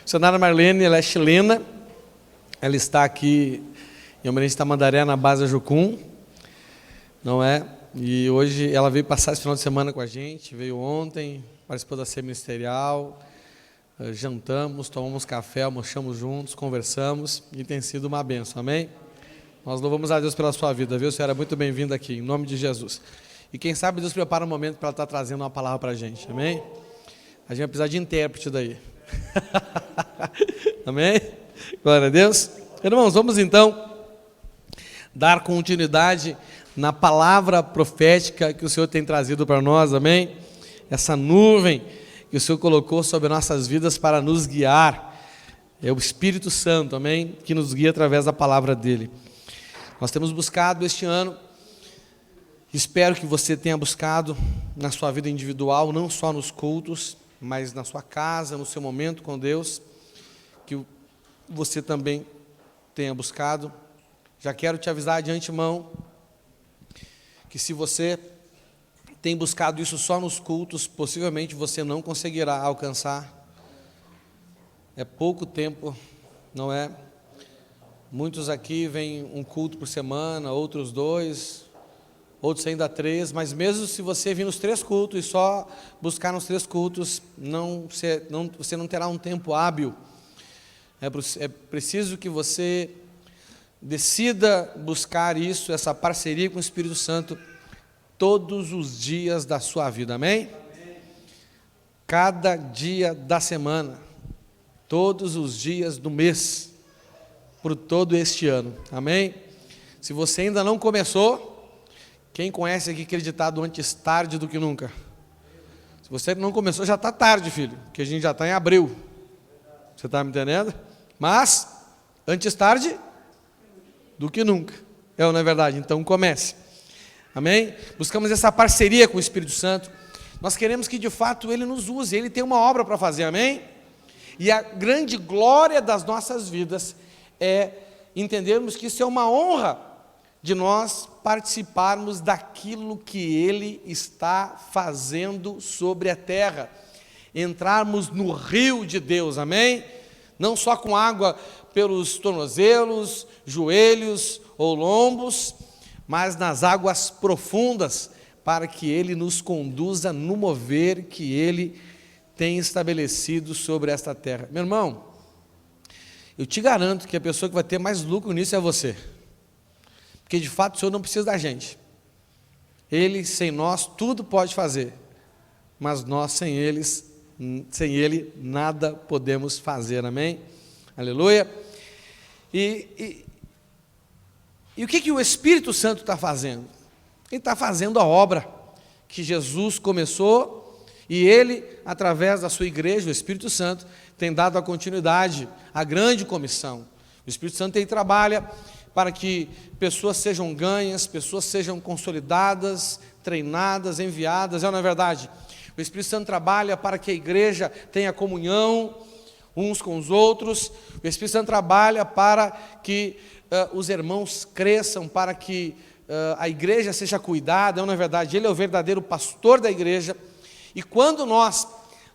Missionária Marlene, ela é chilena, ela está aqui em Almirante Tamandaré, na base da Jucum, não é? E hoje ela veio passar esse final de semana com a gente, veio ontem, participou da ceia ministerial, jantamos, tomamos café, almoçamos juntos, conversamos e tem sido uma bênção, amém? Nós louvamos a Deus pela sua vida, viu? Senhora, muito bem-vinda aqui, em nome de Jesus. E quem sabe Deus prepara um momento para ela estar trazendo uma palavra para a gente, amém? A gente vai precisar de intérprete daí. Amém? Glória a Deus. Irmãos, vamos então dar continuidade na palavra profética que o Senhor tem trazido para nós, amém? Essa nuvem que o Senhor colocou sobre nossas vidas para nos guiar, é o Espírito Santo, amém? Que nos guia através da palavra dele. Nós temos buscado este ano, espero que você tenha buscado na sua vida individual, não só nos cultos, mas na sua casa, no seu momento com Deus, que você também tenha buscado. Já quero te avisar de antemão, que se você tem buscado isso só nos cultos, possivelmente você não conseguirá alcançar. É pouco tempo, não é? Muitos aqui vêm um culto por semana, outros 2, outros ainda 3, mas mesmo se você vir nos 3 cultos e só buscar nos 3 cultos, você não terá um tempo hábil. É preciso que você decida buscar isso, essa parceria com o Espírito Santo, todos os dias da sua vida, amém? Cada dia da semana, todos os dias do mês, por todo este ano, amém? Se você ainda não começou, quem conhece aqui aquele ditado antes tarde do que nunca? Se você não começou, já está tarde, filho, porque a gente já está em abril, você está me entendendo? Mas, antes tarde do que nunca, ou não é verdade? Então comece, amém? Buscamos essa parceria com o Espírito Santo, nós queremos que de fato Ele nos use, Ele tem uma obra para fazer, amém? E a grande glória das nossas vidas é entendermos que isso é uma honra de nós participarmos daquilo que Ele está fazendo sobre a terra, entrarmos no rio de Deus, amém? Não só com água pelos tornozelos, joelhos ou lombos, mas nas águas profundas, para que Ele nos conduza no mover que Ele tem estabelecido sobre esta terra. Meu irmão, eu te garanto que a pessoa que vai ter mais lucro nisso é você, porque de fato o Senhor não precisa da gente. Ele, sem nós, tudo pode fazer, mas nós sem Ele, nada podemos fazer, amém? Aleluia. E o que o Espírito Santo está fazendo? Ele está fazendo a obra que Jesus começou, e Ele, através da sua igreja, o Espírito Santo, tem dado a continuidade, a grande comissão. O Espírito Santo, ele trabalha para que pessoas sejam ganhas, pessoas sejam consolidadas, treinadas, enviadas, não é verdade? O Espírito Santo trabalha para que a igreja tenha comunhão uns com os outros. O Espírito Santo trabalha para que os irmãos cresçam, para que a igreja seja cuidada, não é verdade? Ele é o verdadeiro pastor da igreja. E quando nós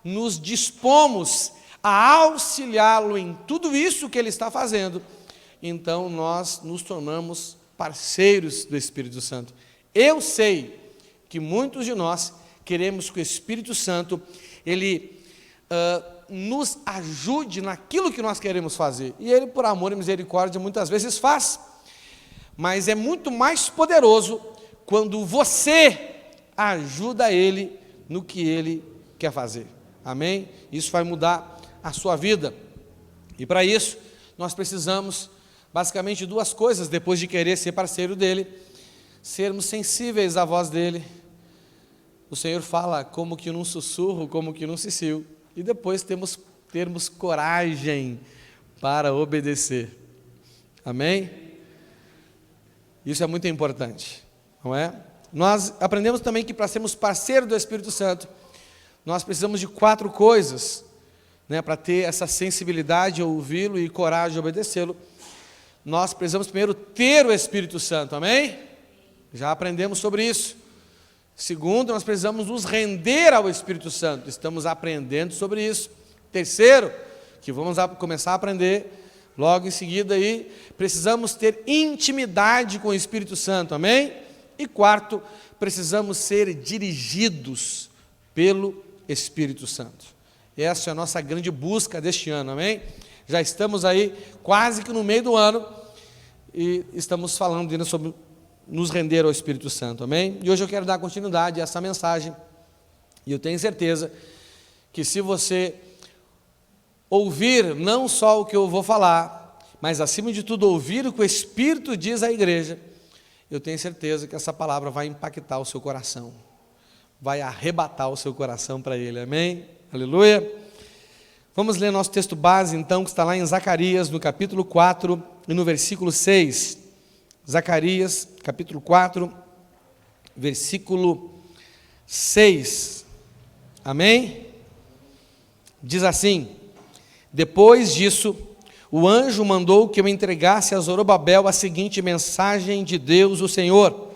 nos dispomos a auxiliá-lo em tudo isso que ele está fazendo, então nós nos tornamos parceiros do Espírito Santo. Eu sei que muitos de nós queremos que o Espírito Santo, ele nos ajude naquilo que nós queremos fazer. E ele, por amor e misericórdia, muitas vezes faz. Mas é muito mais poderoso quando você ajuda ele no que ele quer fazer. Amém? Isso vai mudar a sua vida. E para isso, nós precisamos, basicamente, 2 coisas, depois de querer ser parceiro dele: sermos sensíveis à voz dele. O Senhor fala como que num sussurro, como que num cicio. E depois termos coragem para obedecer. Amém? Isso é muito importante, não é? Nós aprendemos também que para sermos parceiros do Espírito Santo, nós precisamos de 4 coisas, né, para ter essa sensibilidade a ouvi-lo e coragem de obedecê-lo. Nós precisamos primeiro ter o Espírito Santo, amém? Já aprendemos sobre isso. Segundo, nós precisamos nos render ao Espírito Santo, estamos aprendendo sobre isso. Terceiro, que vamos começar a aprender logo em seguida aí, precisamos ter intimidade com o Espírito Santo, amém? E quarto, precisamos ser dirigidos pelo Espírito Santo. Essa é a nossa grande busca deste ano, amém? Já estamos aí quase que no meio do ano e estamos falando ainda sobre nos render ao Espírito Santo, amém? E hoje eu quero dar continuidade a essa mensagem e eu tenho certeza que se você ouvir não só o que eu vou falar, mas acima de tudo ouvir o que o Espírito diz à igreja, eu tenho certeza que essa palavra vai impactar o seu coração, vai arrebatar o seu coração para Ele, amém? Aleluia! Vamos ler nosso texto base então, que está lá em Zacarias, no capítulo 4 e no versículo 6. Zacarias, capítulo 4, versículo 6, amém? Diz assim: depois disso, o anjo mandou que eu entregasse a Zorobabel a seguinte mensagem de Deus, o Senhor: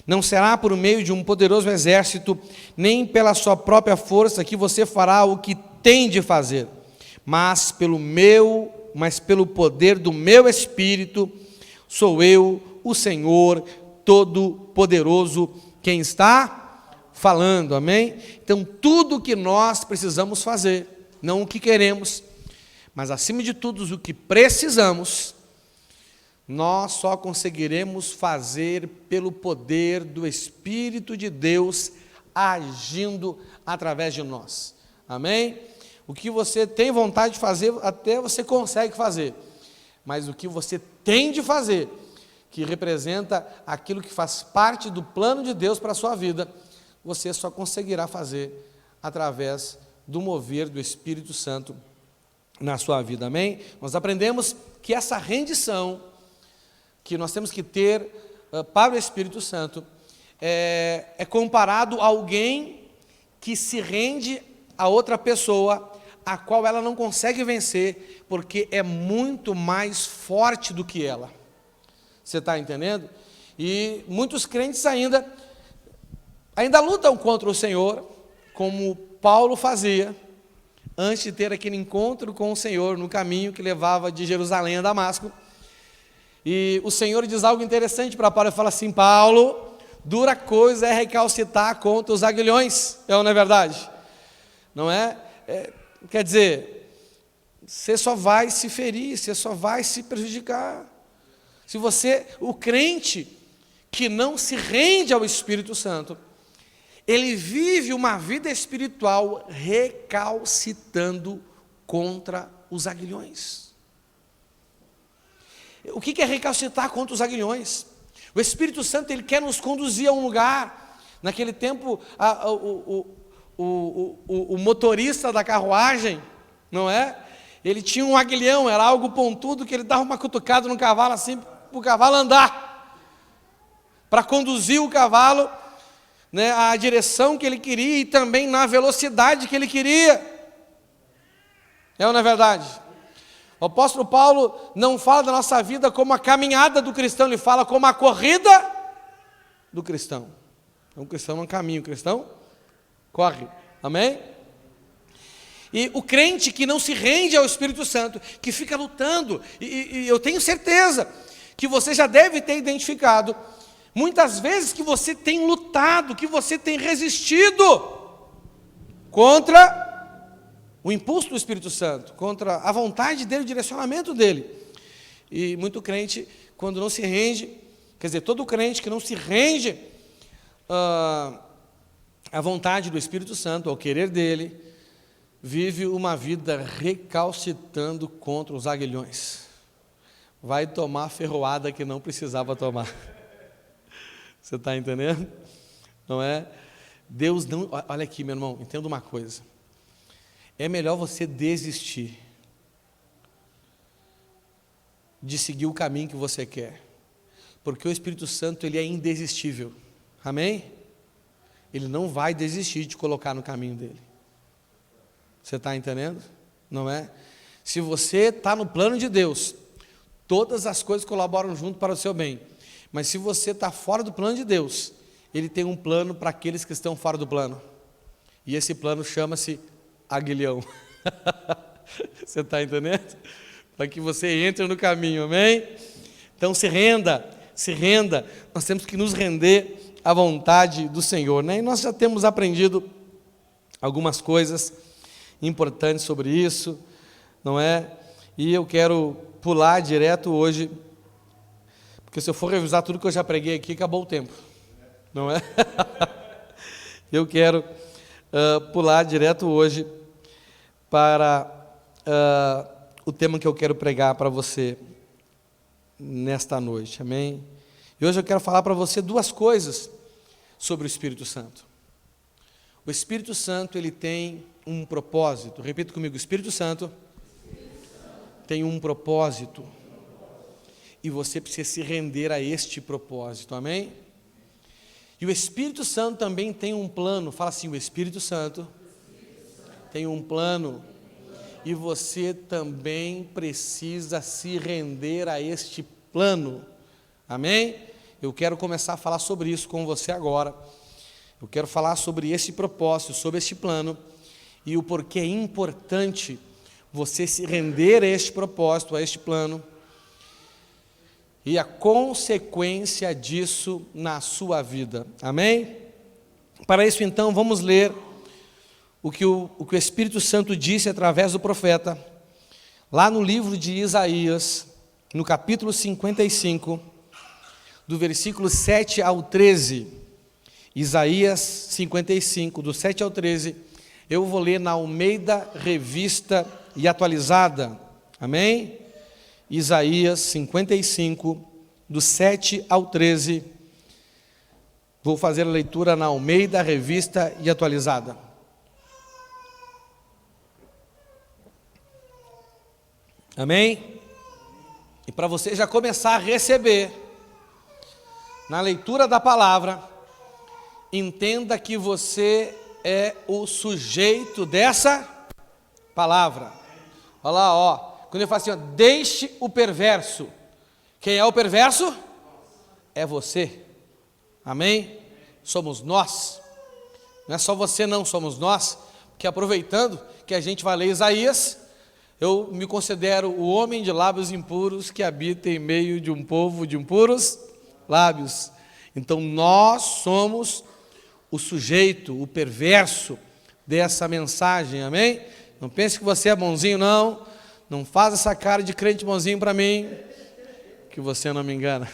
não será por meio de um poderoso exército, nem pela sua própria força que você fará o que tem de fazer, mas pelo poder do meu Espírito, sou eu, o Senhor Todo-Poderoso, quem está falando, amém? Então, tudo o que nós precisamos fazer, não o que queremos, mas acima de tudo o que precisamos, nós só conseguiremos fazer pelo poder do Espírito de Deus agindo através de nós, amém? O que você tem vontade de fazer, até você consegue fazer, mas o que você tem de fazer, que representa aquilo que faz parte do plano de Deus para a sua vida, você só conseguirá fazer através do mover do Espírito Santo na sua vida, amém? Nós aprendemos que essa rendição que nós temos que ter para o Espírito Santo é comparado a alguém que se rende a outra pessoa, a qual ela não consegue vencer, porque é muito mais forte do que ela. Você está entendendo? E muitos crentes ainda lutam contra o Senhor, como Paulo fazia, antes de ter aquele encontro com o Senhor no caminho que levava de Jerusalém a Damasco. E o Senhor diz algo interessante para Paulo, ele fala assim: Paulo, dura coisa é recalcitar contra os aguilhões, é ou não é verdade? Não é? Quer dizer, você só vai se ferir, você só vai se prejudicar. Se você, o crente que não se rende ao Espírito Santo, ele vive uma vida espiritual recalcitando contra os aguilhões. O que é recalcitar contra os aguilhões? O Espírito Santo, ele quer nos conduzir a um lugar. Naquele tempo, o motorista da carruagem, não é? Ele tinha um aguilhão, era algo pontudo, que ele dava uma cutucada no cavalo assim, para o cavalo andar, para conduzir o cavalo, né, à direção que ele queria e também na velocidade que ele queria. É ou não é verdade? O apóstolo Paulo não fala da nossa vida como a caminhada do cristão, ele fala como a corrida do cristão. Então, o cristão não caminha, o cristão corre, amém? E o crente que não se rende ao Espírito Santo, que fica lutando, e eu tenho certeza que você já deve ter identificado, muitas vezes que você tem lutado, que você tem resistido contra o impulso do Espírito Santo, contra a vontade dele, o direcionamento dele. E muito crente, quando não se rende, quer dizer, todo crente que não se rende à vontade do Espírito Santo, ao querer dele, vive uma vida recalcitando contra os aguilhões. Vai tomar ferroada que não precisava tomar. Você está entendendo? Não é? Deus não... Olha aqui, meu irmão, entenda uma coisa. É melhor você desistir de seguir o caminho que você quer, porque o Espírito Santo, ele é indesistível, amém? Ele não vai desistir de te colocar no caminho dele. Você está entendendo? Não é? Se você está no plano de Deus, todas as coisas colaboram junto para o seu bem, mas se você está fora do plano de Deus, ele tem um plano para aqueles que estão fora do plano, e esse plano chama-se aguilhão. Você está entendendo? Para que você entre no caminho, amém? Então se renda, se renda. Nós temos que nos render à vontade do Senhor, né? E nós já temos aprendido algumas coisas importantes sobre isso, não é? E eu quero pular direto hoje, porque se eu for revisar tudo que eu já preguei aqui, acabou o tempo, não é? Eu quero pular direto hoje para o tema que eu quero pregar para você nesta noite, amém? E hoje eu quero falar para você duas coisas sobre o Espírito Santo. O Espírito Santo, ele tem um propósito. Repita comigo, o Espírito Santo tem um propósito. E você precisa se render a este propósito, amém? E o Espírito Santo também tem um plano. Fala assim, o Espírito Santo tem um plano. E você também precisa se render a este plano, amém? Eu quero começar a falar sobre isso com você agora. Eu quero falar sobre esse propósito, sobre este plano, e o porquê é importante você se render a este propósito, a este plano, e a consequência disso na sua vida, amém? Para isso, então, vamos ler o que o Espírito Santo disse através do profeta, lá no livro de Isaías, no capítulo 55, do versículo 7 ao 13, Isaías 55, do 7 ao 13, eu vou ler na Almeida Revista e Atualizada, amém? Isaías 55, do 7 ao 13, vou fazer a leitura na Almeida Revista e Atualizada. Amém? E para você já começar a receber, na leitura da palavra, entenda que você é o sujeito dessa palavra. Olha lá, ó. Quando ele fala assim, ó, deixe o perverso. Quem é o perverso? É você. Amém? Somos nós. Não é só você não, somos nós. Porque aproveitando que a gente vai ler Isaías, eu me considero o homem de lábios impuros que habita em meio de um povo de impuros lábios. Então nós somos o sujeito, o perverso dessa mensagem, amém? Não pense que você é bonzinho, não. Não faz essa cara de crente bonzinho para mim, que você não me engana,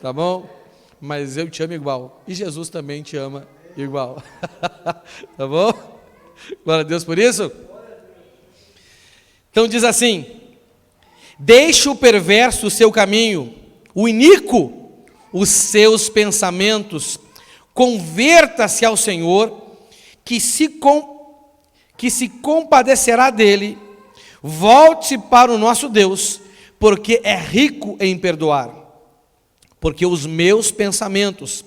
tá bom? Mas eu te amo igual, e Jesus também te ama igual, tá bom? Glória a Deus por isso. Então diz assim, deixe o perverso o seu caminho, o iníquo os seus pensamentos, converta-se ao Senhor, que se compadecerá dele, volte para o nosso Deus, porque é rico em perdoar. Porque os meus pensamentos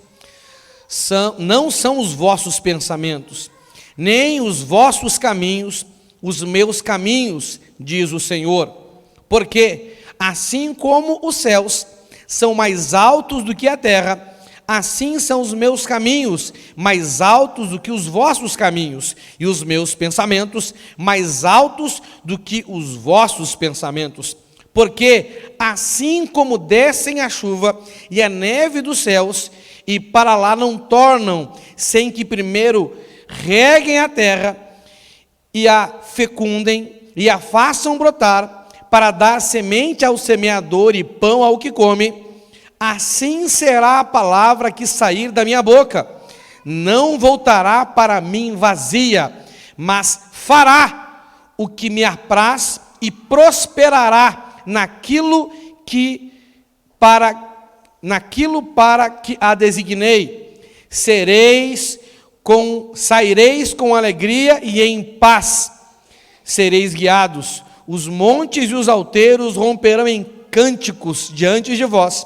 não são os vossos pensamentos, nem os vossos caminhos, os meus caminhos, diz o Senhor. Porque assim como os céus são mais altos do que a terra, assim são os meus caminhos mais altos do que os vossos caminhos, e os meus pensamentos mais altos do que os vossos pensamentos. Porque assim como descem a chuva e a neve dos céus, e para lá não tornam, sem que primeiro reguem a terra, e a fecundem, e a façam brotar, para dar semente ao semeador e pão ao que come, assim será a palavra que sair da minha boca. Não voltará para mim vazia, mas fará o que me apraz e prosperará naquilo para que a designei. Saireis com alegria e em paz sereis guiados. Os montes e os alteiros romperão em cânticos diante de vós,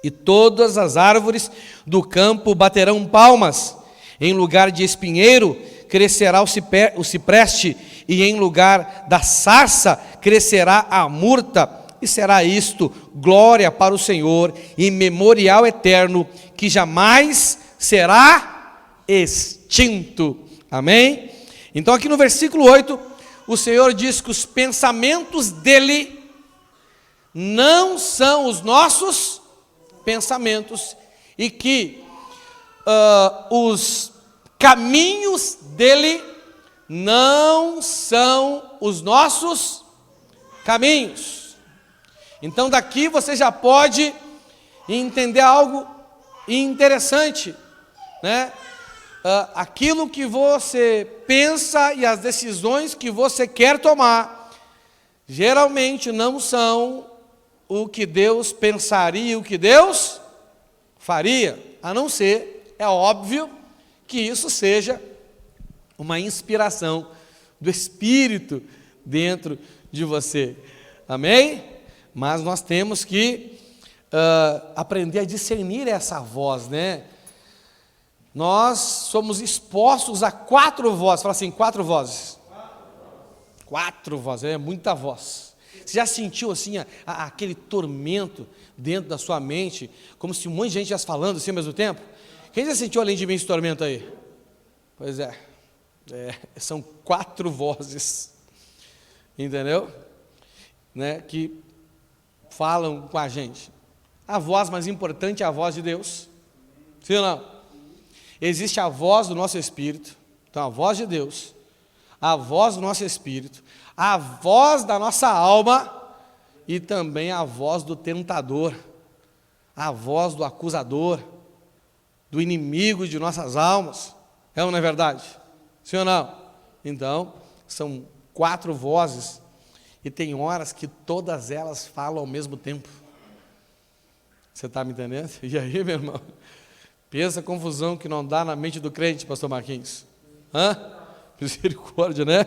e todas as árvores do campo baterão palmas. Em lugar de espinheiro crescerá o cipreste, e em lugar da sarça crescerá a murta. E será isto glória para o Senhor e memorial eterno, que jamais será extinto. Amém? Então aqui no versículo 8, o Senhor diz que os pensamentos dele não são os nossos pensamentos e que os caminhos dele não são os nossos caminhos. Então daqui você já pode entender algo interessante, né? Aquilo que você pensa e as decisões que você quer tomar, geralmente não são o que Deus pensaria, o que Deus faria, a não ser, é óbvio, que isso seja uma inspiração do Espírito dentro de você, amém? Mas nós temos que aprender a discernir essa voz, né? Nós somos expostos a 4 vozes, fala assim, 4 vozes. 4 vozes, é muita voz. Você já sentiu assim aquele tormento dentro da sua mente, como se um monte de gente estivesse falando assim ao mesmo tempo? Quem já sentiu além de mim esse tormento aí? Pois são 4 vozes, entendeu? Né, que falam com a gente. A voz mais importante é a voz de Deus, sim ou não? Existe a voz do nosso espírito, então a voz de Deus, a voz do nosso espírito, a voz da nossa alma e também a voz do tentador, a voz do acusador, do inimigo de nossas almas. É ou não é verdade? Sim ou não? Então, são 4 vozes e tem horas que todas elas falam ao mesmo tempo. Você está me entendendo? E aí, meu irmão? Pensa a confusão que não dá na mente do crente, pastor Marquinhos. Misericórdia, né?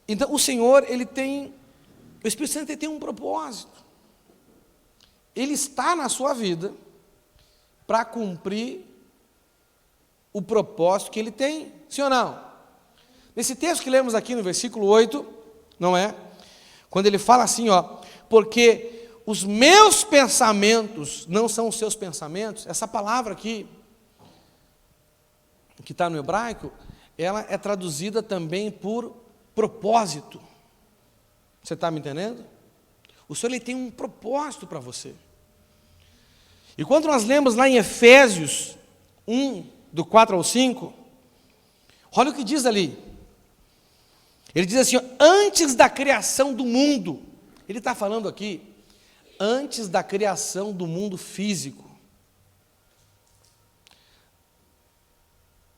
Então, o Senhor, o Espírito Santo tem um propósito. Ele está na sua vida para cumprir o propósito que ele tem, sim ou não? Nesse texto que lemos aqui no versículo 8, não é? Quando ele fala assim, porque os meus pensamentos não são os seus pensamentos, essa palavra aqui, que está no hebraico, ela é traduzida também por propósito. Você está me entendendo? O Senhor, ele tem um propósito para você. E quando nós lemos lá em Efésios 1, do 4 ao 5, olha o que diz ali. Ele diz assim, antes da criação do mundo, ele está falando aqui, antes da criação do mundo físico.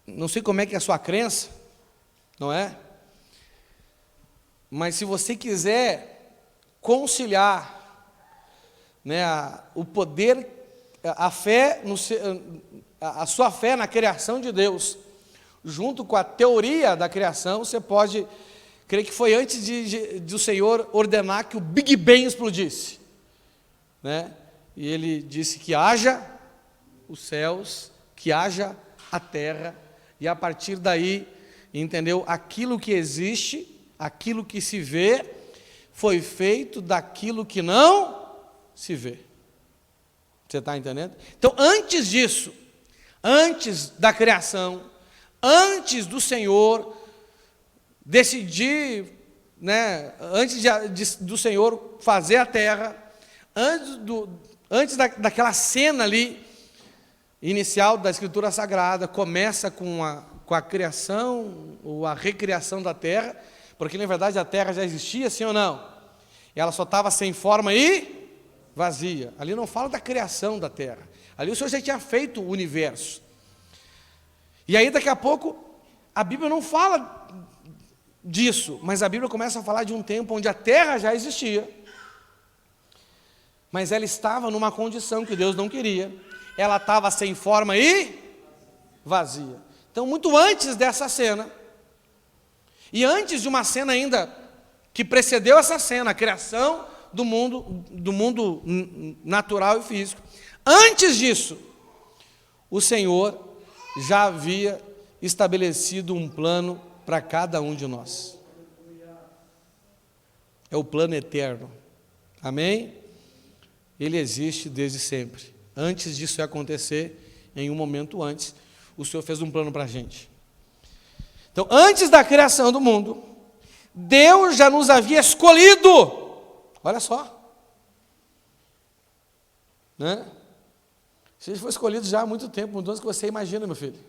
Não sei como é que é a sua crença, não é? Mas se você quiser conciliar, né, o poder, a fé, a sua fé na criação de Deus, junto com a teoria da criação, você pode crer que foi antes de o Senhor ordenar que o Big Bang explodisse, né? E ele disse que haja os céus, que haja a terra, e a partir daí, entendeu? Aquilo que existe, aquilo que se vê, foi feito daquilo que não se vê. Você está entendendo? Então, antes disso, antes da criação, antes do Senhor decidir, né, antes do Senhor fazer a terra, antes daquela cena ali, inicial da Escritura Sagrada, começa com a criação, ou a recriação da terra, porque na verdade a terra já existia, sim ou não? E ela só estava sem forma e vazia. Ali não fala da criação da terra, ali o Senhor já tinha feito o universo. E aí daqui a pouco, a Bíblia não fala disso, mas a Bíblia começa a falar de um tempo onde a terra já existia, mas ela estava numa condição que Deus não queria, ela estava sem forma e vazia. Então, muito antes dessa cena, e antes de uma cena ainda que precedeu essa cena, a criação do mundo natural e físico, antes disso, o Senhor já havia estabelecido um plano para cada um de nós. É o plano eterno. Amém? Ele existe desde sempre. Antes disso acontecer, em um momento antes, o Senhor fez um plano para a gente. Então, antes da criação do mundo, Deus já nos havia escolhido. Olha só. Né? Você foi escolhido já há muito tempo, muito antes que você imagina, meu filho.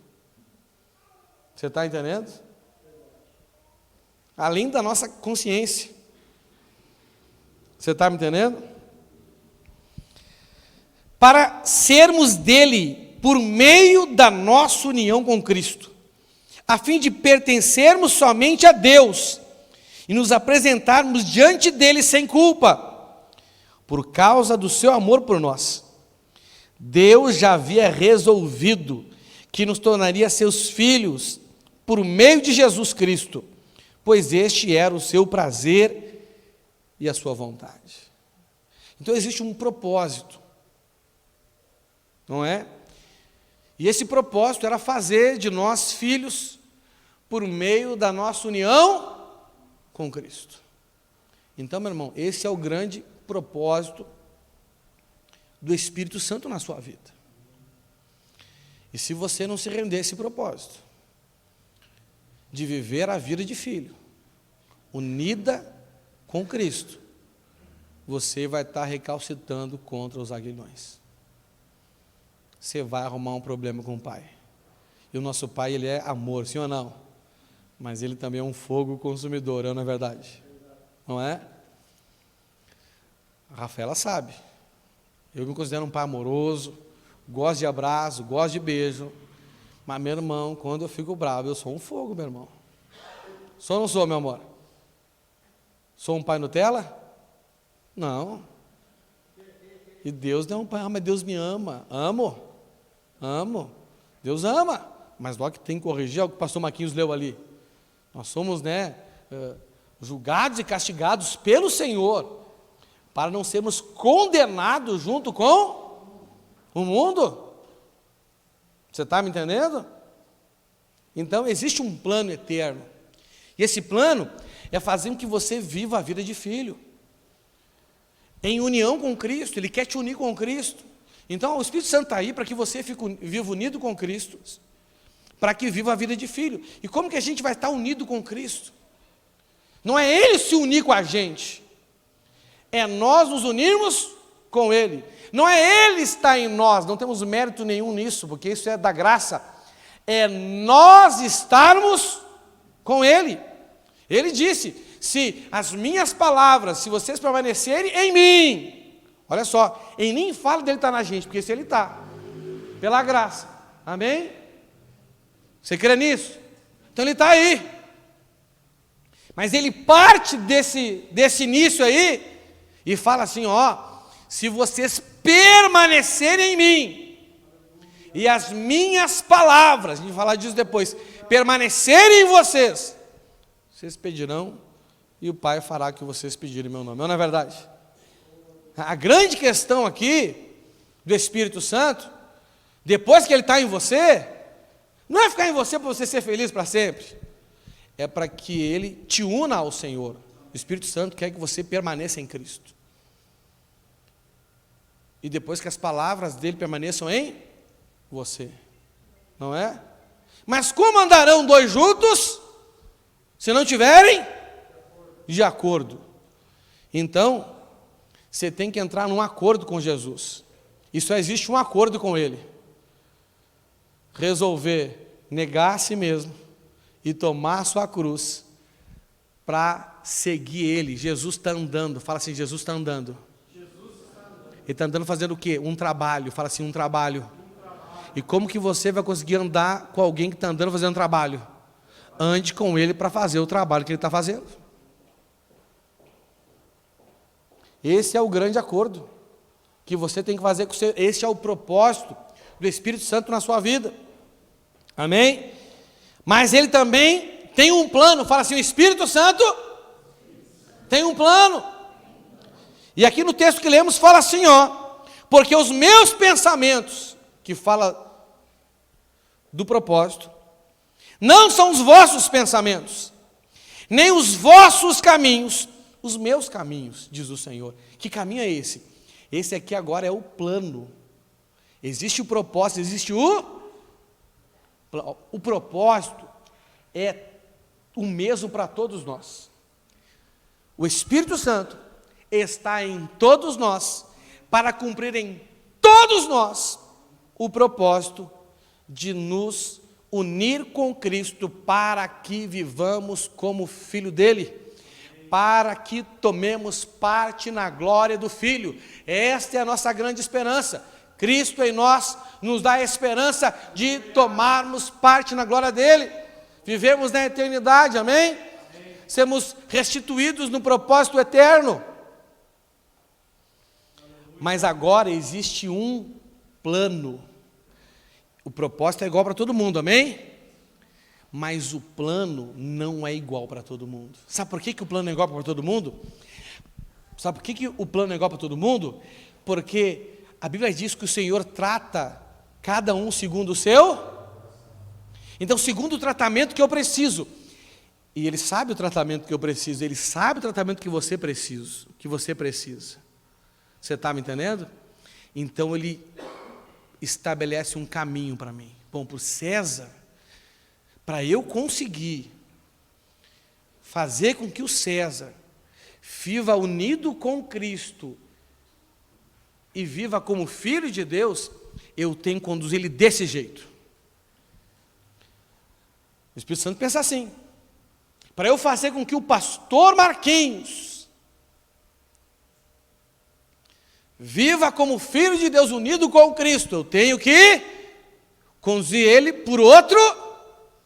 Você está entendendo? Além da nossa consciência. Você está me entendendo? Para sermos dele por meio da nossa união com Cristo, a fim de pertencermos somente a Deus e nos apresentarmos diante dele sem culpa, por causa do seu amor por nós. Deus já havia resolvido que nos tornaria seus filhos por meio de Jesus Cristo, pois este era o seu prazer e a sua vontade. Então existe um propósito, não é? E esse propósito era fazer de nós filhos por meio da nossa união com Cristo. Então, meu irmão, esse é o grande propósito do Espírito Santo na sua vida. E se você não se render a esse propósito, de viver a vida de filho, unida com Cristo, você vai estar recalcitrando contra os aguilhões. Você vai arrumar um problema com o Pai. E o nosso Pai, Ele é amor, sim ou não? Mas Ele também é um fogo consumidor, não é verdade? Não é? A Rafaela sabe. Eu me considero um pai amoroso, gosto de abraço, gosto de beijo. Mas, meu irmão, quando eu fico bravo, eu sou um fogo, meu irmão. Sou ou não sou, meu amor? Sou um pai Nutella? Não. E Deus não é um pai, mas Deus me ama. Amo. Deus ama. Mas logo que tem que corrigir, é o que o pastor Marquinhos leu ali. Nós somos, julgados e castigados pelo Senhor, para não sermos condenados junto com o mundo. Você está me entendendo? Então, existe um plano eterno. E esse plano é fazer com que você viva a vida de filho. Em união com Cristo, Ele quer te unir com Cristo. Então, o Espírito Santo está aí para que você viva unido com Cristo, para que viva a vida de filho. E como que a gente vai estar unido com Cristo? Não é Ele se unir com a gente, é nós nos unirmos com Ele. Não é Ele estar em nós, não temos mérito nenhum nisso, porque isso é da graça. É nós estarmos com Ele. Ele disse, se as minhas palavras, se vocês permanecerem em mim, olha só, em nem fala dele estar na gente, porque se Ele está, pela graça, amém? Você crê nisso? Então Ele está aí. Mas Ele parte desse início aí, e fala assim, se vocês permanecerem em mim, e as minhas palavras, a gente vai falar disso depois, permanecerem em vocês, vocês pedirão, e o Pai fará que vocês pedirem meu nome. Não é verdade? A grande questão aqui, do Espírito Santo, depois que Ele está em você, não é ficar em você para você ser feliz para sempre, é para que Ele te una ao Senhor. O Espírito Santo quer que você permaneça em Cristo. E depois que as palavras dele permaneçam em você. Não é? Mas como andarão dois juntos, se não tiverem de acordo? Então, você tem que entrar num acordo com Jesus. E só existe um acordo com Ele. Resolver negar a si mesmo e tomar a sua cruz para seguir Ele. Jesus está andando. Fala assim, Jesus está andando. Ele está andando fazendo o quê? Um trabalho. Fala assim, um trabalho. E como que você vai conseguir andar com alguém que está andando fazendo um trabalho? Ande com ele para fazer o trabalho que ele está fazendo. Esse é o grande acordo que você tem que fazer com o seu. Esse é o propósito do Espírito Santo na sua vida. Amém? Mas ele também tem um plano. Fala assim, o Espírito Santo tem um plano. E aqui no texto que lemos fala assim, porque os meus pensamentos, que fala do propósito, não são os vossos pensamentos, nem os vossos caminhos, os meus caminhos, diz o Senhor. Que caminho é esse? Esse aqui agora é o plano. Existe o propósito, existe o propósito, é o mesmo para todos nós. O Espírito Santo está em todos nós, para cumprir em todos nós o propósito de nos unir com Cristo, para que vivamos como filho dele, para que tomemos parte na glória do Filho. Esta é a nossa grande esperança. Cristo em nós nos dá a esperança de tomarmos parte na glória dele. Vivemos na eternidade, amém? Sermos restituídos no propósito eterno. Mas agora existe um plano. O propósito é igual para todo mundo, amém? Mas o plano não é igual para todo mundo. Sabe por que o plano é igual para todo mundo? Sabe por que o plano é igual para todo mundo? Porque a Bíblia diz que o Senhor trata cada um segundo o seu. Então, segundo o tratamento que eu preciso. E Ele sabe o tratamento que eu preciso. Ele sabe o tratamento que você precisa. Você está me entendendo? Então, Ele estabelece um caminho para mim. Bom, para o César, para eu conseguir fazer com que o César viva unido com Cristo e viva como filho de Deus, eu tenho que conduzir ele desse jeito. O Espírito Santo pensa assim: para eu fazer com que o pastor Marquinhos viva como filho de Deus unido com Cristo, eu tenho que conduzir ele por outro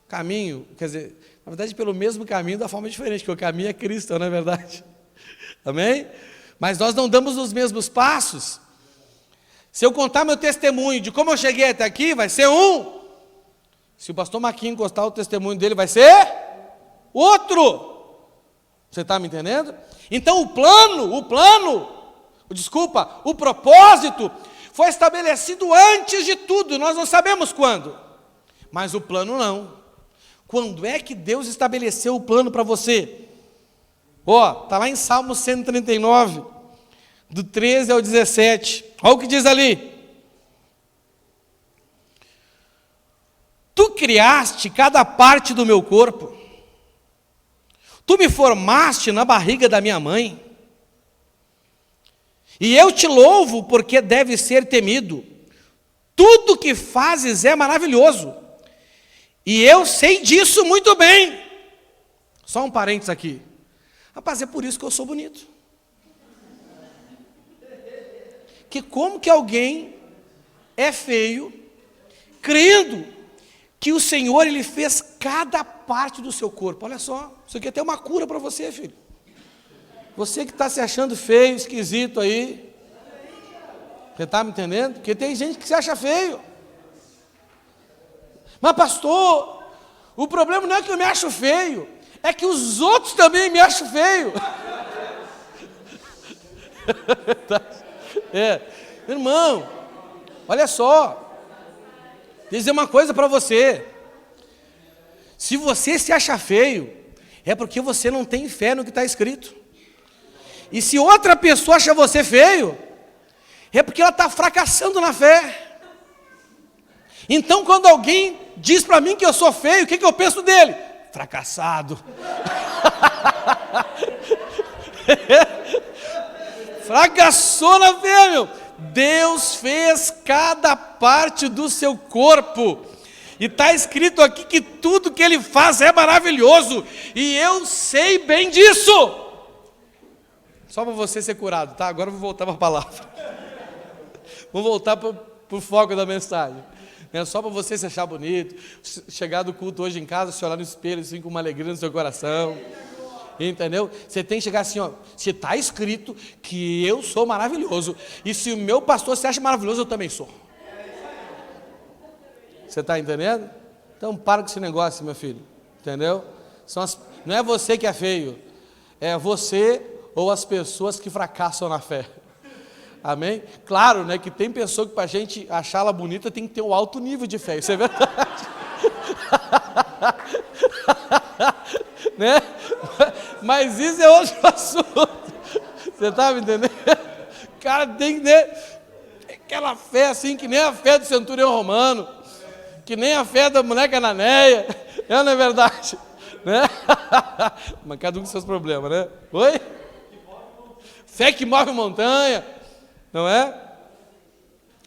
caminho. Quer dizer, na verdade, pelo mesmo caminho, da forma diferente, porque o caminho é Cristo, não é verdade? Amém? Mas nós não damos os mesmos passos. Se eu contar meu testemunho de como eu cheguei até aqui, vai ser um. Se o pastor Marquinhos encostar o testemunho dele, vai ser outro. Você está me entendendo? Então o propósito foi estabelecido antes de tudo. Nós não sabemos quando, mas o plano não. Quando é que Deus estabeleceu o plano para você? Está lá em Salmo 139, do 13 ao 17. Olha o que diz ali: Tu criaste cada parte do meu corpo, tu me formaste na barriga da minha mãe, e eu te louvo porque deve ser temido. Tudo que fazes é maravilhoso, e eu sei disso muito bem. Só um parênteses aqui. Rapaz, é por isso que eu sou bonito. Que como que alguém é feio, crendo que o Senhor, Ele fez cada parte do seu corpo? Olha só, isso aqui é até uma cura para você, filho. Você que está se achando feio, esquisito aí. Você está me entendendo? Porque tem gente que se acha feio. Mas pastor, o problema não é que eu me acho feio, é que os outros também me acham feio. Irmão, olha só, vou dizer uma coisa para você: se você se acha feio, é porque você não tem fé no que está escrito. E se outra pessoa acha você feio, é porque ela está fracassando na fé. Então, quando alguém diz para mim que eu sou feio, o que eu penso dele? Fracassado. Fracassou na fé, meu. Deus fez cada parte do seu corpo, e está escrito aqui que tudo que Ele faz é maravilhoso, e eu sei bem disso. Só para você ser curado, tá? Agora eu vou voltar para a palavra. Vou voltar para o foco da mensagem. Só para você se achar bonito, chegar do culto hoje em casa, se olhar no espelho assim, com uma alegria no seu coração. Entendeu? Você tem que chegar assim, se está escrito que eu sou maravilhoso, e se o meu pastor se acha maravilhoso, eu também sou. Você está entendendo? Então para com esse negócio, meu filho. Entendeu? Não é você que é feio, é você ou as pessoas que fracassam na fé. Amém? Claro, né, que tem pessoa que para a gente achá-la bonita tem que ter um alto nível de fé, isso é verdade. Né? Mas isso é outro assunto. Você está me entendendo? O cara tem que ter aquela fé assim, que nem a fé do centurião romano, que nem a fé da mulher cananeia. Não é verdade? Né? Mas cada um com seus problemas, né? Oi? Fé que move montanha, não é?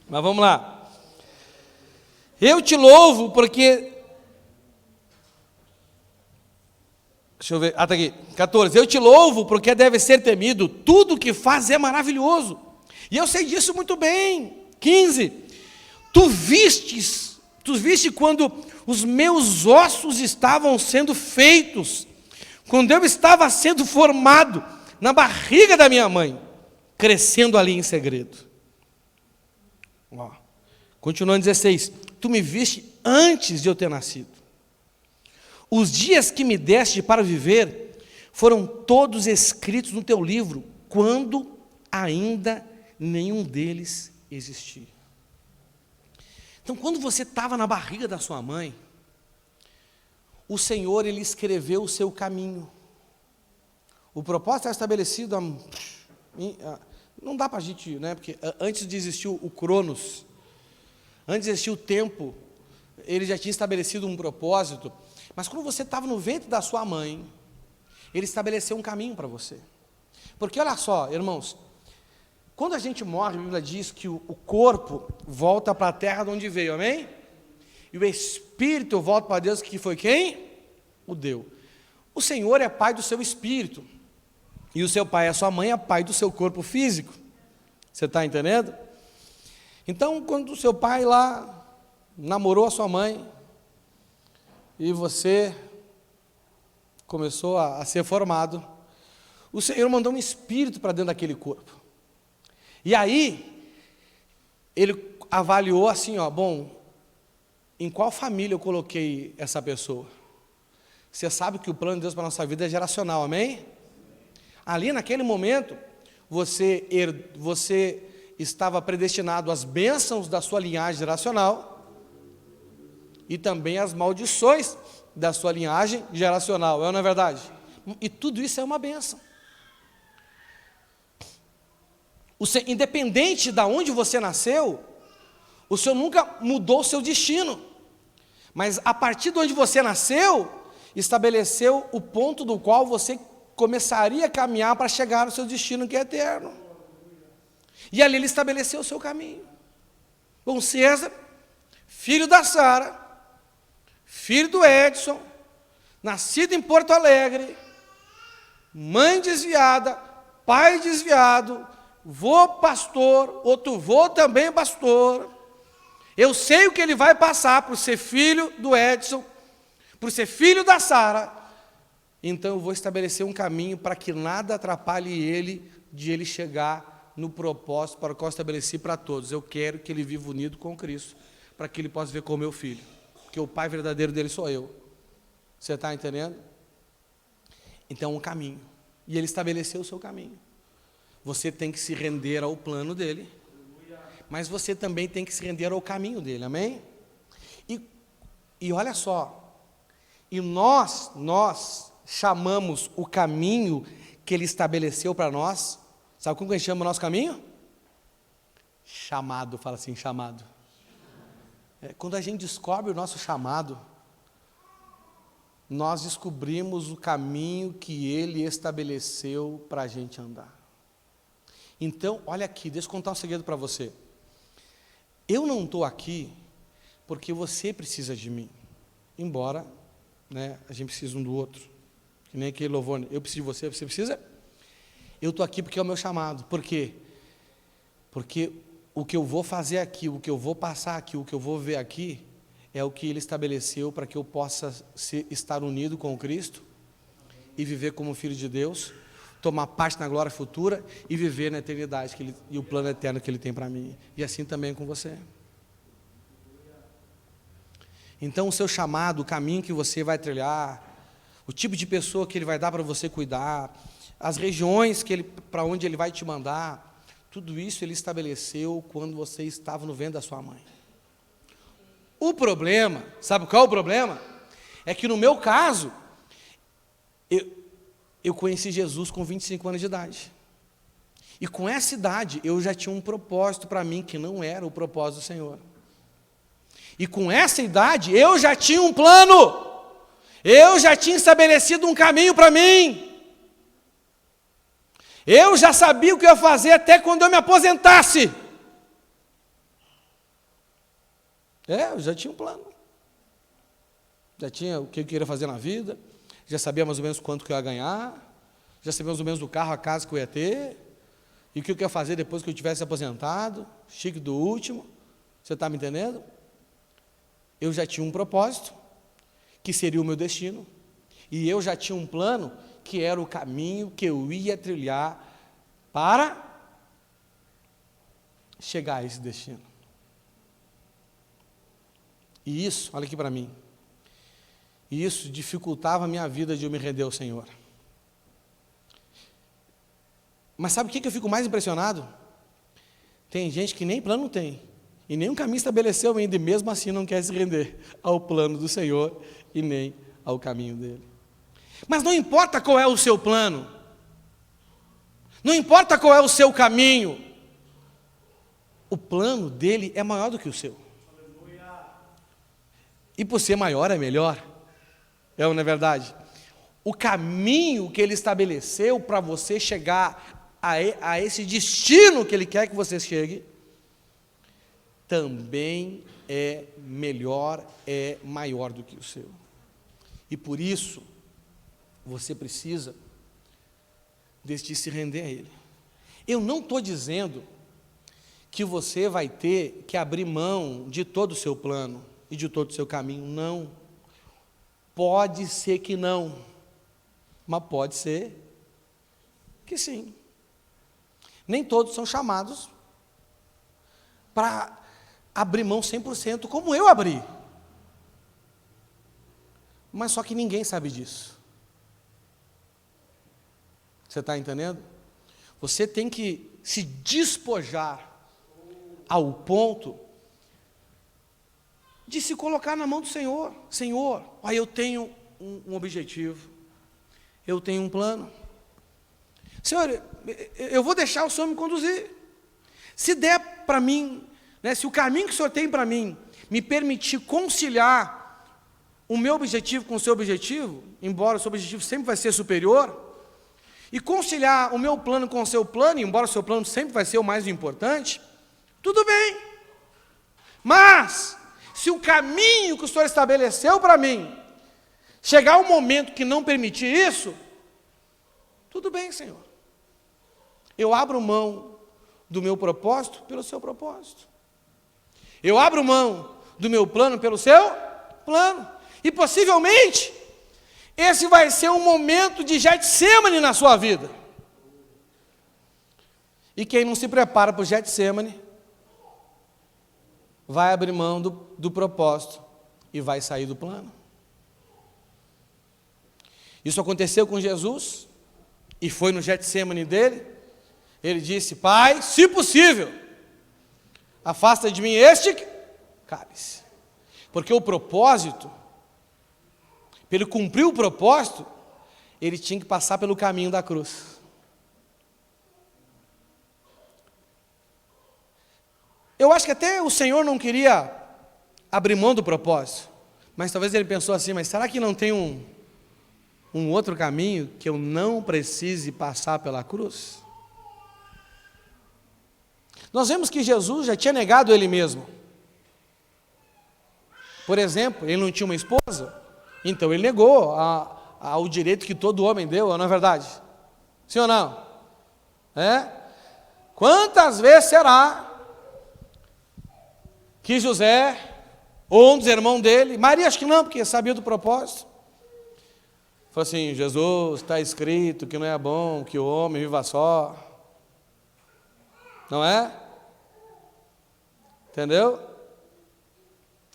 Mas vamos lá. Eu te louvo porque... Deixa eu ver. Ah, está aqui. 14. Eu te louvo porque deve ser temido. Tudo que faz é maravilhoso. E eu sei disso muito bem. 15. Tu viste quando os meus ossos estavam sendo feitos, quando eu estava sendo formado na barriga da minha mãe, crescendo ali em segredo. Ó. Continuando 16. Tu me viste antes de eu ter nascido. Os dias que me deste para viver foram todos escritos no teu livro, quando ainda nenhum deles existia. Então, quando você estava na barriga da sua mãe, o Senhor, Ele escreveu o seu caminho. O propósito está estabelecido, não dá para a gente, né? Porque antes de existir o Cronos, antes de existir o tempo, Ele já tinha estabelecido um propósito. Mas quando você estava no ventre da sua mãe, Ele estabeleceu um caminho para você. Porque olha só, irmãos, quando a gente morre, a Bíblia diz que o corpo volta para a terra de onde veio, amém? E o espírito volta para Deus, que foi quem? O deu. O Senhor é pai do seu espírito. E o seu pai, a sua mãe, é pai do seu corpo físico. Você está entendendo? Então, quando o seu pai lá namorou a sua mãe, e você começou a ser formado, o Senhor mandou um espírito para dentro daquele corpo. E aí, Ele avaliou assim, ó, bom, em qual família eu coloquei essa pessoa? Você sabe que o plano de Deus para a nossa vida é geracional, amém? Ali naquele momento, você estava predestinado às bênçãos da sua linhagem geracional, e também as maldições da sua linhagem geracional, não é verdade? E tudo isso é uma bênção. Independente de onde você nasceu, o Senhor nunca mudou o seu destino. Mas a partir de onde você nasceu, estabeleceu o ponto do qual você começaria a caminhar para chegar no seu destino, que é eterno. E ali Ele estabeleceu o seu caminho. Bom, César, filho da Sara, filho do Edson, nascido em Porto Alegre, mãe desviada, pai desviado, vô pastor, outro vô também pastor. Eu sei o que ele vai passar por ser filho do Edson, por ser filho da Sara. Então eu vou estabelecer um caminho para que nada atrapalhe ele de ele chegar no propósito para o qual eu estabeleci para todos. Eu quero que ele viva unido com Cristo, para que ele possa ver como meu filho. Porque o pai verdadeiro dele sou eu. Você está entendendo? Então, um caminho. E Ele estabeleceu o seu caminho. Você tem que se render ao plano dele, mas você também tem que se render ao caminho dele, amém? E olha só, e nós chamamos o caminho que Ele estabeleceu para nós, sabe como a gente chama o nosso caminho? Chamado, fala assim, chamado. Quando a gente descobre o nosso chamado, nós descobrimos o caminho que Ele estabeleceu para a gente andar. Então, olha aqui, deixa eu contar um segredo para você. Eu não estou aqui porque você precisa de mim, embora, né, a gente precise um do outro, que nem aquele louvor, eu preciso de você, você precisa? Eu estou aqui porque é o meu chamado. Por quê? Porque o que eu vou fazer aqui, o que eu vou passar aqui, o que eu vou ver aqui, é o que Ele estabeleceu para que eu possa estar unido com Cristo e viver como filho de Deus, tomar parte na glória futura e viver na eternidade e o plano eterno que Ele tem para mim. E assim também com você. Então o seu chamado, o caminho que você vai trilhar, o tipo de pessoa que Ele vai dar para você cuidar, as regiões para onde Ele vai te mandar, tudo isso Ele estabeleceu quando você estava no ventre da sua mãe. O problema, sabe qual é o problema? É que no meu caso, eu conheci Jesus com 25 anos de idade. E com essa idade, eu já tinha um propósito para mim que não era o propósito do Senhor. E com essa idade, eu já tinha um plano. Eu já tinha estabelecido um caminho para mim. Eu já sabia o que eu ia fazer até quando eu me aposentasse. Eu já tinha um plano. Já tinha o que eu queria fazer na vida. Já sabia mais ou menos quanto que eu ia ganhar. Já sabia mais ou menos do carro, a casa que eu ia ter. E o que eu ia fazer depois que eu tivesse aposentado. Chique do último. Você está me entendendo? Eu já tinha um propósito, que seria o meu destino. E eu já tinha um plano, que era o caminho que eu ia trilhar para chegar a esse destino. E isso, olha aqui para mim, isso dificultava a minha vida de eu me render ao Senhor. Mas sabe o que eu fico mais impressionado? Tem gente que nem plano tem, e nem um caminho estabeleceu ainda, e mesmo assim não quer se render ao plano do Senhor, e nem ao caminho dele. Mas não importa qual é o seu plano, não importa qual é o seu caminho, o plano dele é maior do que o seu. E por ser maior é melhor, não é verdade? O caminho que ele estabeleceu para você chegar a esse destino que ele quer que você chegue, também é melhor, é maior do que o seu. E por isso, você precisa decidir se render a ele. Eu não estou dizendo que você vai ter que abrir mão de todo o seu plano e de todo o seu caminho, não. Pode ser que não, mas pode ser que sim. Nem todos são chamados para abrir mão 100%, como eu abri. Mas só que ninguém sabe disso. Você está entendendo? Você tem que se despojar ao ponto de se colocar na mão do Senhor. Senhor, eu tenho um objetivo, eu tenho um plano. Senhor, eu vou deixar o Senhor me conduzir. Se der para mim, se o caminho que o Senhor tem para mim me permitir conciliar o meu objetivo com o seu objetivo, embora o seu objetivo sempre vai ser superior, e conciliar o meu plano com o seu plano, embora o seu plano sempre vai ser o mais importante, tudo bem. Mas, se o caminho que o Senhor estabeleceu para mim, chegar um momento que não permitir isso, tudo bem, Senhor. Eu abro mão do meu propósito pelo seu propósito. Eu abro mão do meu plano pelo seu plano. E possivelmente, esse vai ser um momento de Getsêmane na sua vida. E quem não se prepara para o Getsêmane, vai abrir mão do propósito e vai sair do plano. Isso aconteceu com Jesus, e foi no Getsêmane dele. Ele disse: Pai, se possível, afasta de mim este cálice. Porque o propósito, para ele cumprir o propósito, ele tinha que passar pelo caminho da cruz. Eu acho que até o Senhor não queria abrir mão do propósito, mas talvez ele pensou assim: mas será que não tem um outro caminho que eu não precise passar pela cruz? Nós vemos que Jesus já tinha negado ele mesmo. Por exemplo, ele não tinha uma esposa, então ele negou ao direito que todo homem deu, não é verdade? Sim ou não? Quantas vezes será que José, ou um dos irmãos dele, Maria acho que não, porque sabia do propósito, falou assim: Jesus, está escrito que não é bom que o homem viva só, não é? Entendeu?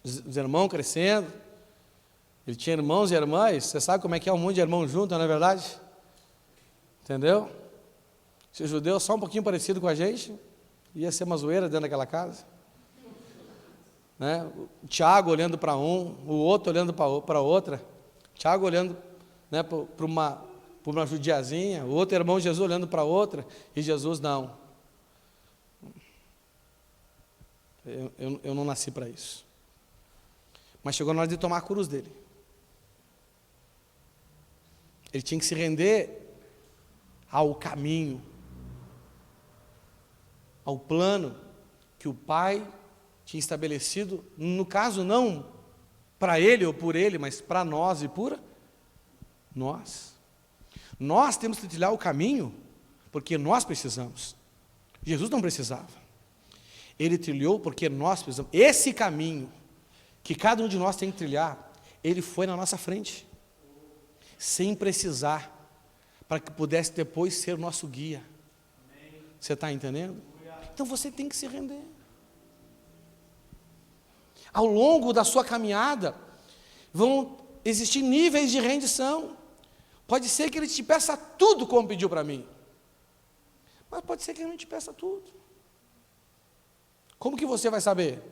Os irmãos crescendo, ele tinha irmãos e irmãs, você sabe como é que é um monte de irmãos juntos, não é verdade? Entendeu? Se o judeu só um pouquinho parecido com a gente, ia ser uma zoeira dentro daquela casa. O Tiago olhando para um, o outro olhando para outra, Tiago olhando para uma judiazinha, o outro irmão Jesus olhando para outra, e Jesus não. Eu não nasci para isso. Mas chegou na hora de tomar a cruz dele. Ele tinha que se render ao caminho, ao plano que o Pai tinha estabelecido, no caso não para ele ou por ele, mas para nós e por nós. Nós temos que trilhar o caminho porque nós precisamos. Jesus não precisava. Ele trilhou porque nós precisamos. Esse caminho que cada um de nós tem que trilhar, ele foi na nossa frente, sem precisar, para que pudesse depois ser o nosso guia. Você está entendendo? Então você tem que se render. Ao longo da sua caminhada, vão existir níveis de rendição. Pode ser que ele te peça tudo como pediu para mim, mas pode ser que ele não te peça tudo. Como que você vai saber?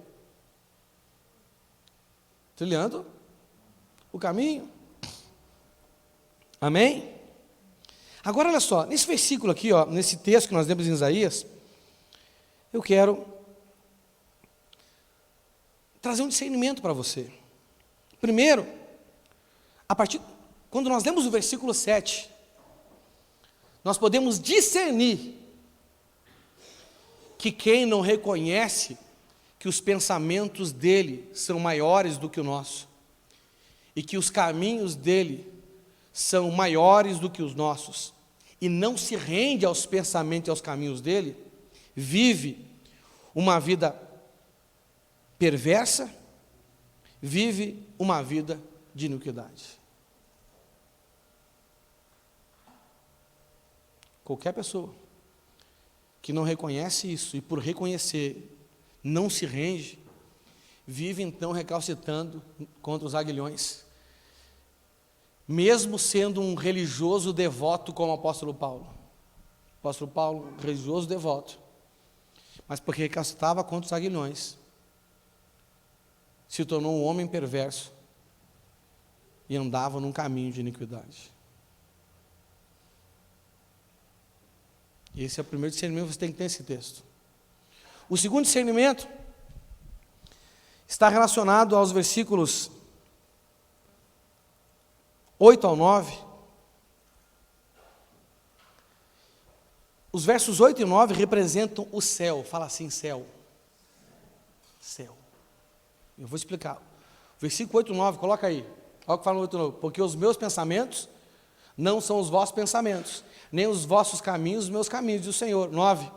Trilhando o caminho. Amém? Agora olha só, nesse versículo aqui, ó, nesse texto que nós lemos em Isaías, eu quero trazer um discernimento para você. Primeiro, quando nós lemos o versículo 7, nós podemos discernir que quem não reconhece que os pensamentos dele são maiores do que o nosso, e que os caminhos dele são maiores do que os nossos, e não se rende aos pensamentos e aos caminhos dele, vive uma vida perversa, vive uma vida de iniquidade. Qualquer pessoa que não reconhece isso e por reconhecer não se rende, vive então recalcitrando contra os aguilhões, mesmo sendo um religioso devoto como o apóstolo Paulo. O apóstolo Paulo, religioso devoto, mas porque recalcitrava contra os aguilhões, se tornou um homem perverso e andava num caminho de iniquidade. Esse é o primeiro discernimento que você tem que ter nesse texto. O segundo discernimento está relacionado aos versículos 8 ao 9. Os versos 8 e 9 representam o céu. Fala assim, céu. Céu. Eu vou explicar. Versículo 8 e 9, coloca aí. Olha o que fala no 8 e 9. Porque os meus pensamentos não são os vossos pensamentos, nem os vossos caminhos, os meus caminhos, diz o Senhor. 9.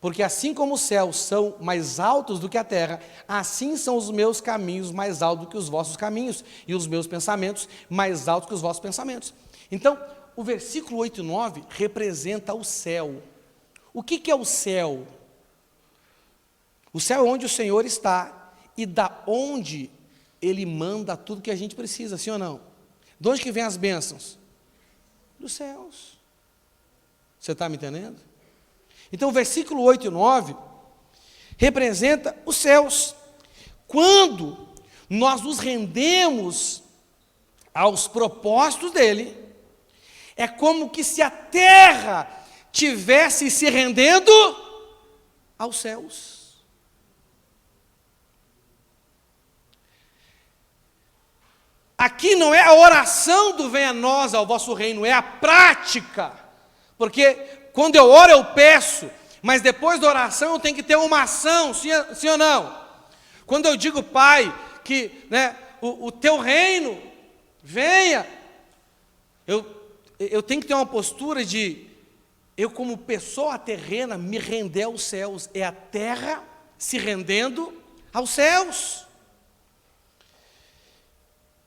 Porque assim como os céus são mais altos do que a terra, assim são os meus caminhos mais altos do que os vossos caminhos, e os meus pensamentos mais altos que os vossos pensamentos. Então, o versículo 8 e 9 representa o céu. O que é o céu? O céu é onde o Senhor está, e da onde Ele manda tudo que a gente precisa, sim ou não? De onde que vem as bênçãos? Dos céus. Você está me entendendo? Então o versículo 8 e 9 representa os céus. Quando nós nos rendemos aos propósitos dele, é como que se a terra tivesse se rendendo aos céus. Aqui não é a oração do venha a nós ao vosso reino, é a prática. Porque quando eu oro eu peço, mas depois da oração eu tenho que ter uma ação, sim ou não? Quando eu digo, Pai, que o teu reino venha, eu tenho que ter uma postura de, eu como pessoa terrena, me render aos céus. É a terra se rendendo aos céus.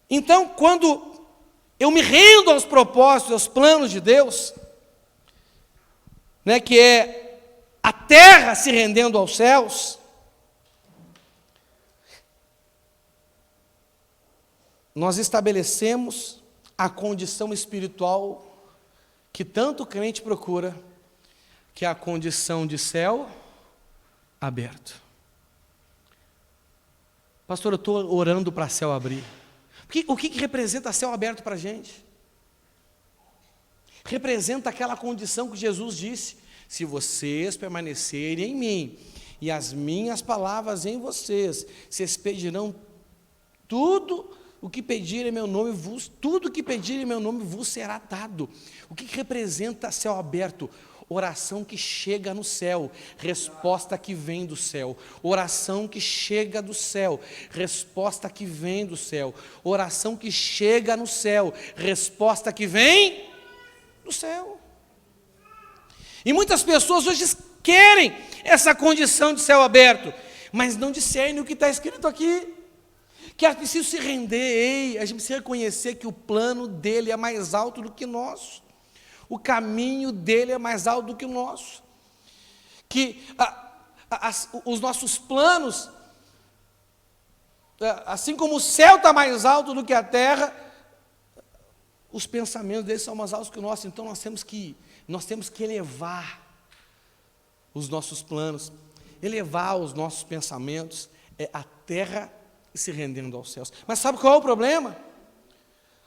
Então, quando eu me rendo aos propósitos, aos planos de Deus, que é a terra se rendendo aos céus, nós estabelecemos a condição espiritual que tanto o crente procura, que é a condição de céu aberto. Pastor, eu estou orando para céu abrir. O que representa céu aberto para a gente? Representa aquela condição que Jesus disse: se vocês permanecerem em mim, e as minhas palavras em vocês, vocês pedirão tudo o que pedirem em meu nome tudo o que pedirem em meu nome vos será dado. O que representa céu aberto? Oração que chega no céu, resposta que vem do céu. Oração que chega do céu, resposta que vem do céu. Oração que chega no céu, resposta que vem do céu. E muitas pessoas hoje querem essa condição de céu aberto, mas não discernem o que está escrito aqui. Que é preciso se render, a gente precisa reconhecer que o plano dele é mais alto do que o nosso. O caminho dele é mais alto do que o nosso. Que os nossos planos, assim como o céu está mais alto do que a terra, os pensamentos dele são mais altos que o nosso. Então nós temos que elevar os nossos planos, elevar os nossos pensamentos, a terra se rendendo aos céus. Mas sabe qual é o problema?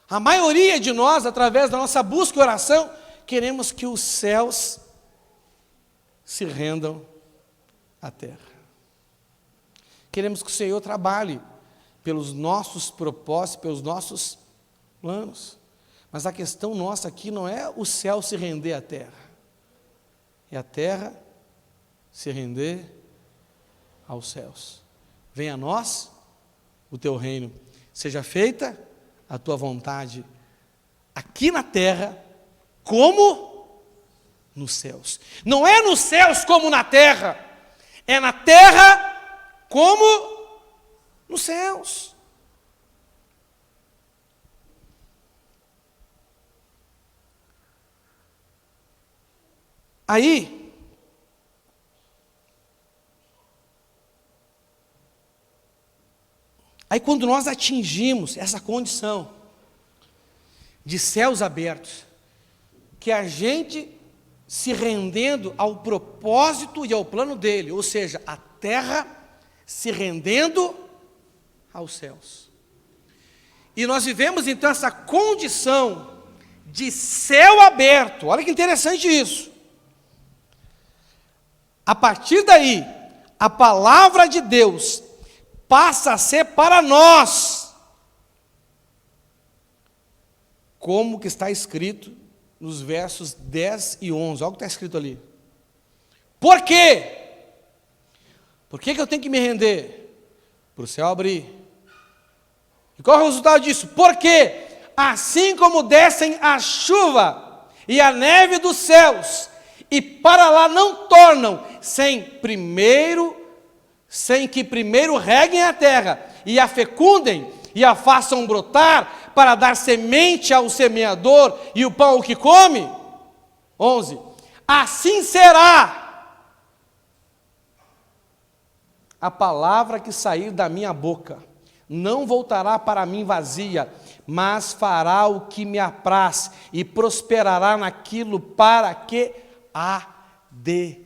A maioria de nós, através da nossa busca e oração, queremos que os céus se rendam à terra. Queremos que o Senhor trabalhe pelos nossos propósitos, pelos nossos planos. Mas a questão nossa aqui não é o céu se render à terra, é a terra se render aos céus. Venha a nós o teu reino, seja feita a tua vontade, aqui na terra, como nos céus. Não é nos céus como na terra, é na terra como nos céus. Aí quando nós atingimos essa condição de céus abertos, que a gente se rendendo ao propósito e ao plano dele, ou seja, a terra se rendendo aos céus. E nós vivemos então essa condição de céu aberto. Olha que interessante isso. A partir daí, a palavra de Deus passa a ser para nós, como que está escrito nos versos 10 e 11, olha o que está escrito ali. Por quê? Por que eu tenho que me render? Para o céu abrir. E qual é o resultado disso? Porque assim como descem a chuva e a neve dos céus, e para lá não tornam, sem que primeiro reguem a terra, e a fecundem, e a façam brotar, para dar semente ao semeador, e o pão ao que come. 11. Assim será a palavra que sair da minha boca, não voltará para mim vazia, mas fará o que me apraz, e prosperará naquilo para que a designei.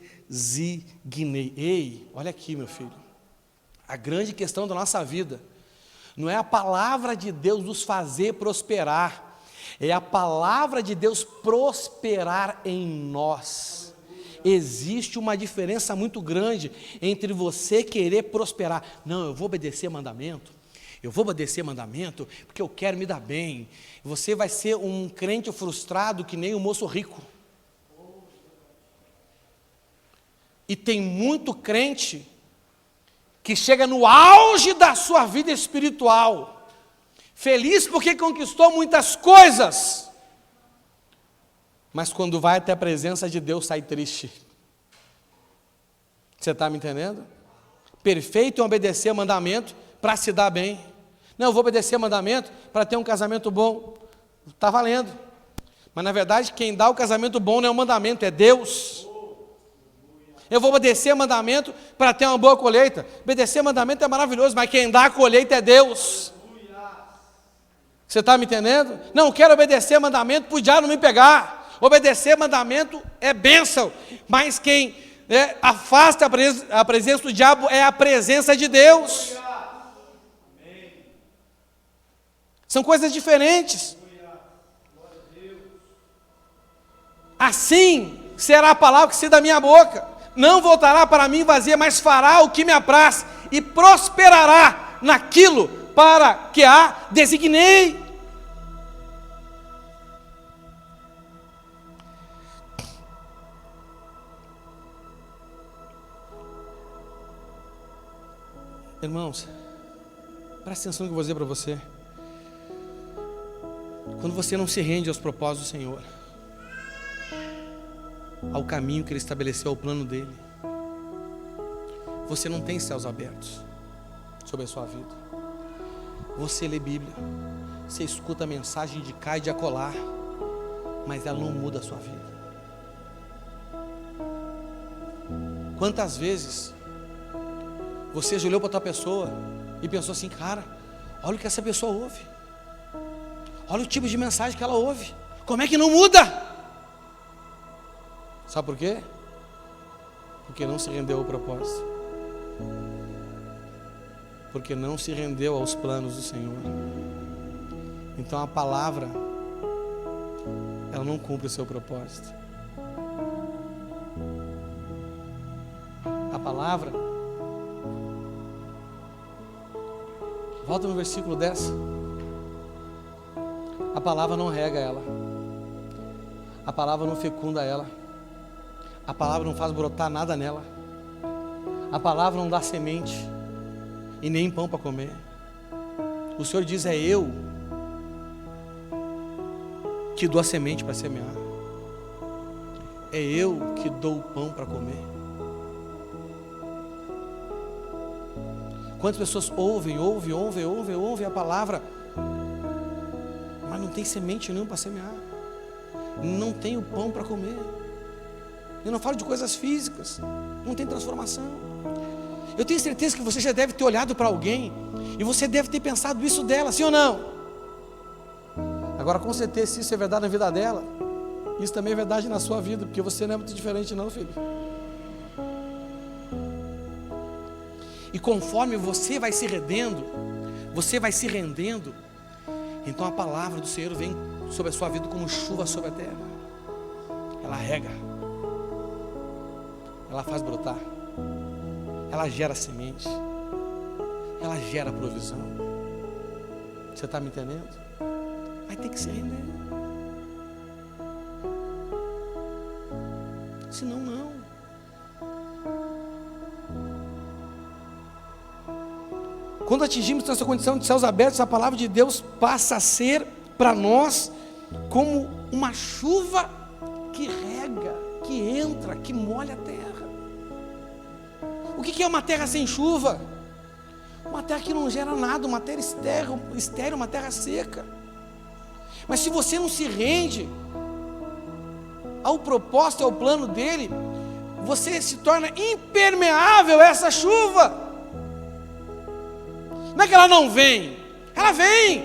Ei, olha aqui, meu filho, a grande questão da nossa vida não é a palavra de Deus nos fazer prosperar, é a palavra de Deus prosperar em nós. Existe uma diferença muito grande entre você querer prosperar. Não, eu vou obedecer mandamento, porque eu quero me dar bem. Você vai ser um crente frustrado que nem um moço rico. E tem muito crente que chega no auge da sua vida espiritual, feliz porque conquistou muitas coisas, mas quando vai até a presença de Deus sai triste. Você está me entendendo? Perfeito em obedecer mandamento para se dar bem. Não, eu vou obedecer mandamento para ter um casamento bom. Está valendo. Mas na verdade quem dá o casamento bom não é o mandamento, é Deus. Eu vou obedecer mandamento para ter uma boa colheita. Obedecer mandamento é maravilhoso, mas quem dá a colheita é Deus. Você está me entendendo? Não quero obedecer mandamento para o diabo não me pegar. Obedecer mandamento é bênção, mas quem afasta a presença do diabo é a presença de Deus. São coisas diferentes. Assim será a palavra que sai da minha boca. Não voltará para mim vazia, mas fará o que me apraz, e prosperará naquilo para que a designei. Irmãos, presta atenção no que eu vou dizer para você. Quando você não se rende aos propósitos do Senhor, ao caminho que Ele estabeleceu, ao plano dEle, você não tem céus abertos sobre a sua vida. Você lê Bíblia, você escuta a mensagem de cá e de acolá, mas ela não muda a sua vida. Quantas vezes você já olhou para outra pessoa e pensou assim: cara, olha o que essa pessoa ouve, olha o tipo de mensagem que ela ouve, como é que não muda? Sabe por quê? Porque não se rendeu ao propósito, porque não se rendeu aos planos do Senhor. Então a palavra, ela não cumpre o seu propósito. A palavra, volta no versículo 10. A palavra não rega ela, a palavra não fecunda ela, a palavra não faz brotar nada nela, a palavra não dá semente e nem pão para comer. O Senhor diz: é eu que dou a semente para semear, é eu que dou o pão para comer. Quantas pessoas ouvem a palavra, mas não tem semente nenhuma para semear, não tem o pão para comer. Eu não falo de coisas físicas, não tem transformação. Eu tenho certeza que você já deve ter olhado para alguém e você deve ter pensado isso dela, sim ou não? Agora, com certeza, se isso é verdade na vida dela, isso também é verdade na sua vida, porque você não é muito diferente não, filho. E conforme você vai se rendendo, então a palavra do Senhor vem sobre a sua vida como chuva sobre a terra. Ela rega, ela faz brotar, ela gera semente, ela gera provisão. Você está me entendendo? Vai ter que se render, senão não. Quando atingimos essa condição de céus abertos, a palavra de Deus passa a ser para nós como uma chuva que rega, que entra, que molha a terra. O que é uma terra sem chuva? Uma terra que não gera nada, uma terra estéril, uma terra seca. Mas se você não se rende ao propósito, ao plano dele, você se torna impermeável a essa chuva. Não é que ela não vem, ela vem.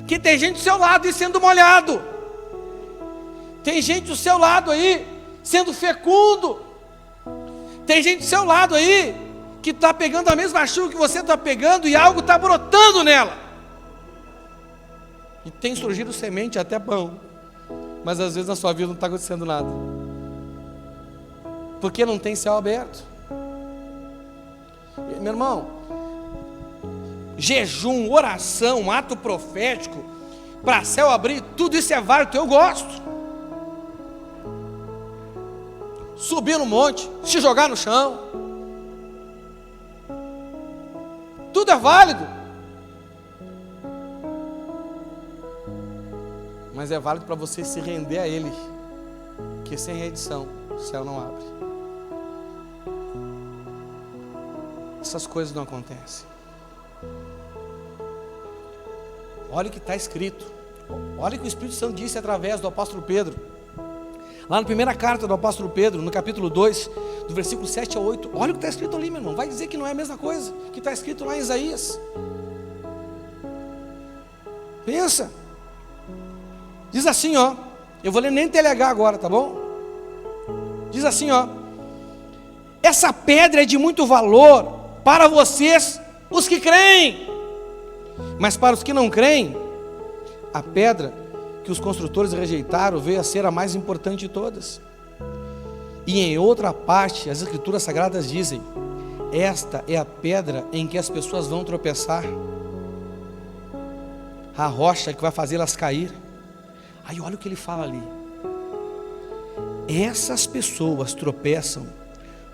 Que tem gente do seu lado aí sendo molhado, tem gente do seu lado aí sendo fecundo, tem gente do seu lado aí que está pegando a mesma chuva que você está pegando e algo está brotando nela. E tem surgido semente, até pão, mas às vezes na sua vida não está acontecendo nada, porque não tem céu aberto. Meu irmão, jejum, oração, ato profético, para céu abrir, tudo isso é válido, eu gosto. Subir no monte, se jogar no chão, tudo é válido. Mas é válido para você se render a Ele, que sem rendição o céu não abre. Essas coisas não acontecem. Olha o que está escrito, olha o que o Espírito Santo disse através do apóstolo Pedro, lá na primeira carta do apóstolo Pedro, no capítulo 2, do versículo 7 a 8, olha o que está escrito ali, meu irmão. Vai dizer que não é a mesma coisa que está escrito lá em Isaías. Pensa, diz assim, ó, eu vou ler nem TLH agora, tá bom? Diz assim, ó: essa pedra é de muito valor para vocês, os que creem, mas para os que não creem, a pedra que os construtores rejeitaram veio a ser a mais importante de todas. E em outra parte, as Escrituras Sagradas dizem: esta é a pedra em que as pessoas vão tropeçar. a rocha que vai fazê-las cair. Aí olha o que ele fala ali: essas pessoas tropeçam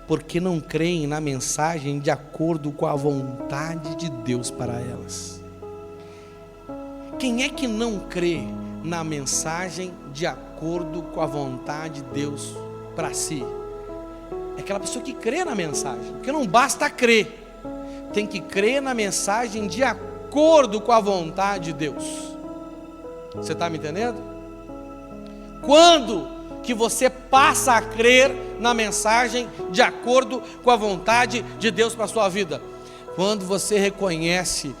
porque não creem na mensagem de acordo com a vontade de Deus para elas. Quem é que não crê na mensagem de acordo com a vontade de Deus para si? É aquela pessoa que crê na mensagem, porque não basta crer, tem que crer na mensagem de acordo com a vontade de Deus. Você está me entendendo? Quando que você passa a crer na mensagem de acordo com a vontade de Deus para a sua vida? Quando você reconhece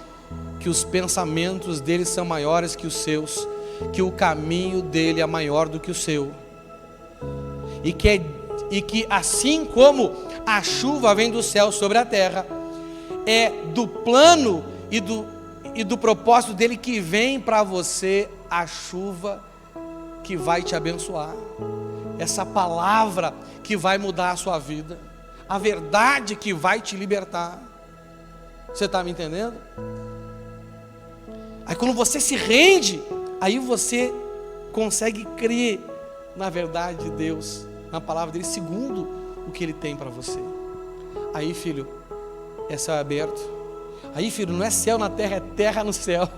que os pensamentos dele são maiores que os seus, que o caminho dele é maior do que o seu, e que assim como a chuva vem do céu sobre a terra, é do plano e do propósito dele que vem para você a chuva que vai te abençoar, essa palavra que vai mudar a sua vida, a verdade que vai te libertar. Você está me entendendo? Aí quando você se rende, aí você consegue crer na verdade de Deus, na palavra dele, segundo o que ele tem para você. Aí, filho, é céu aberto. Aí, filho, não é céu na terra, é terra no céu.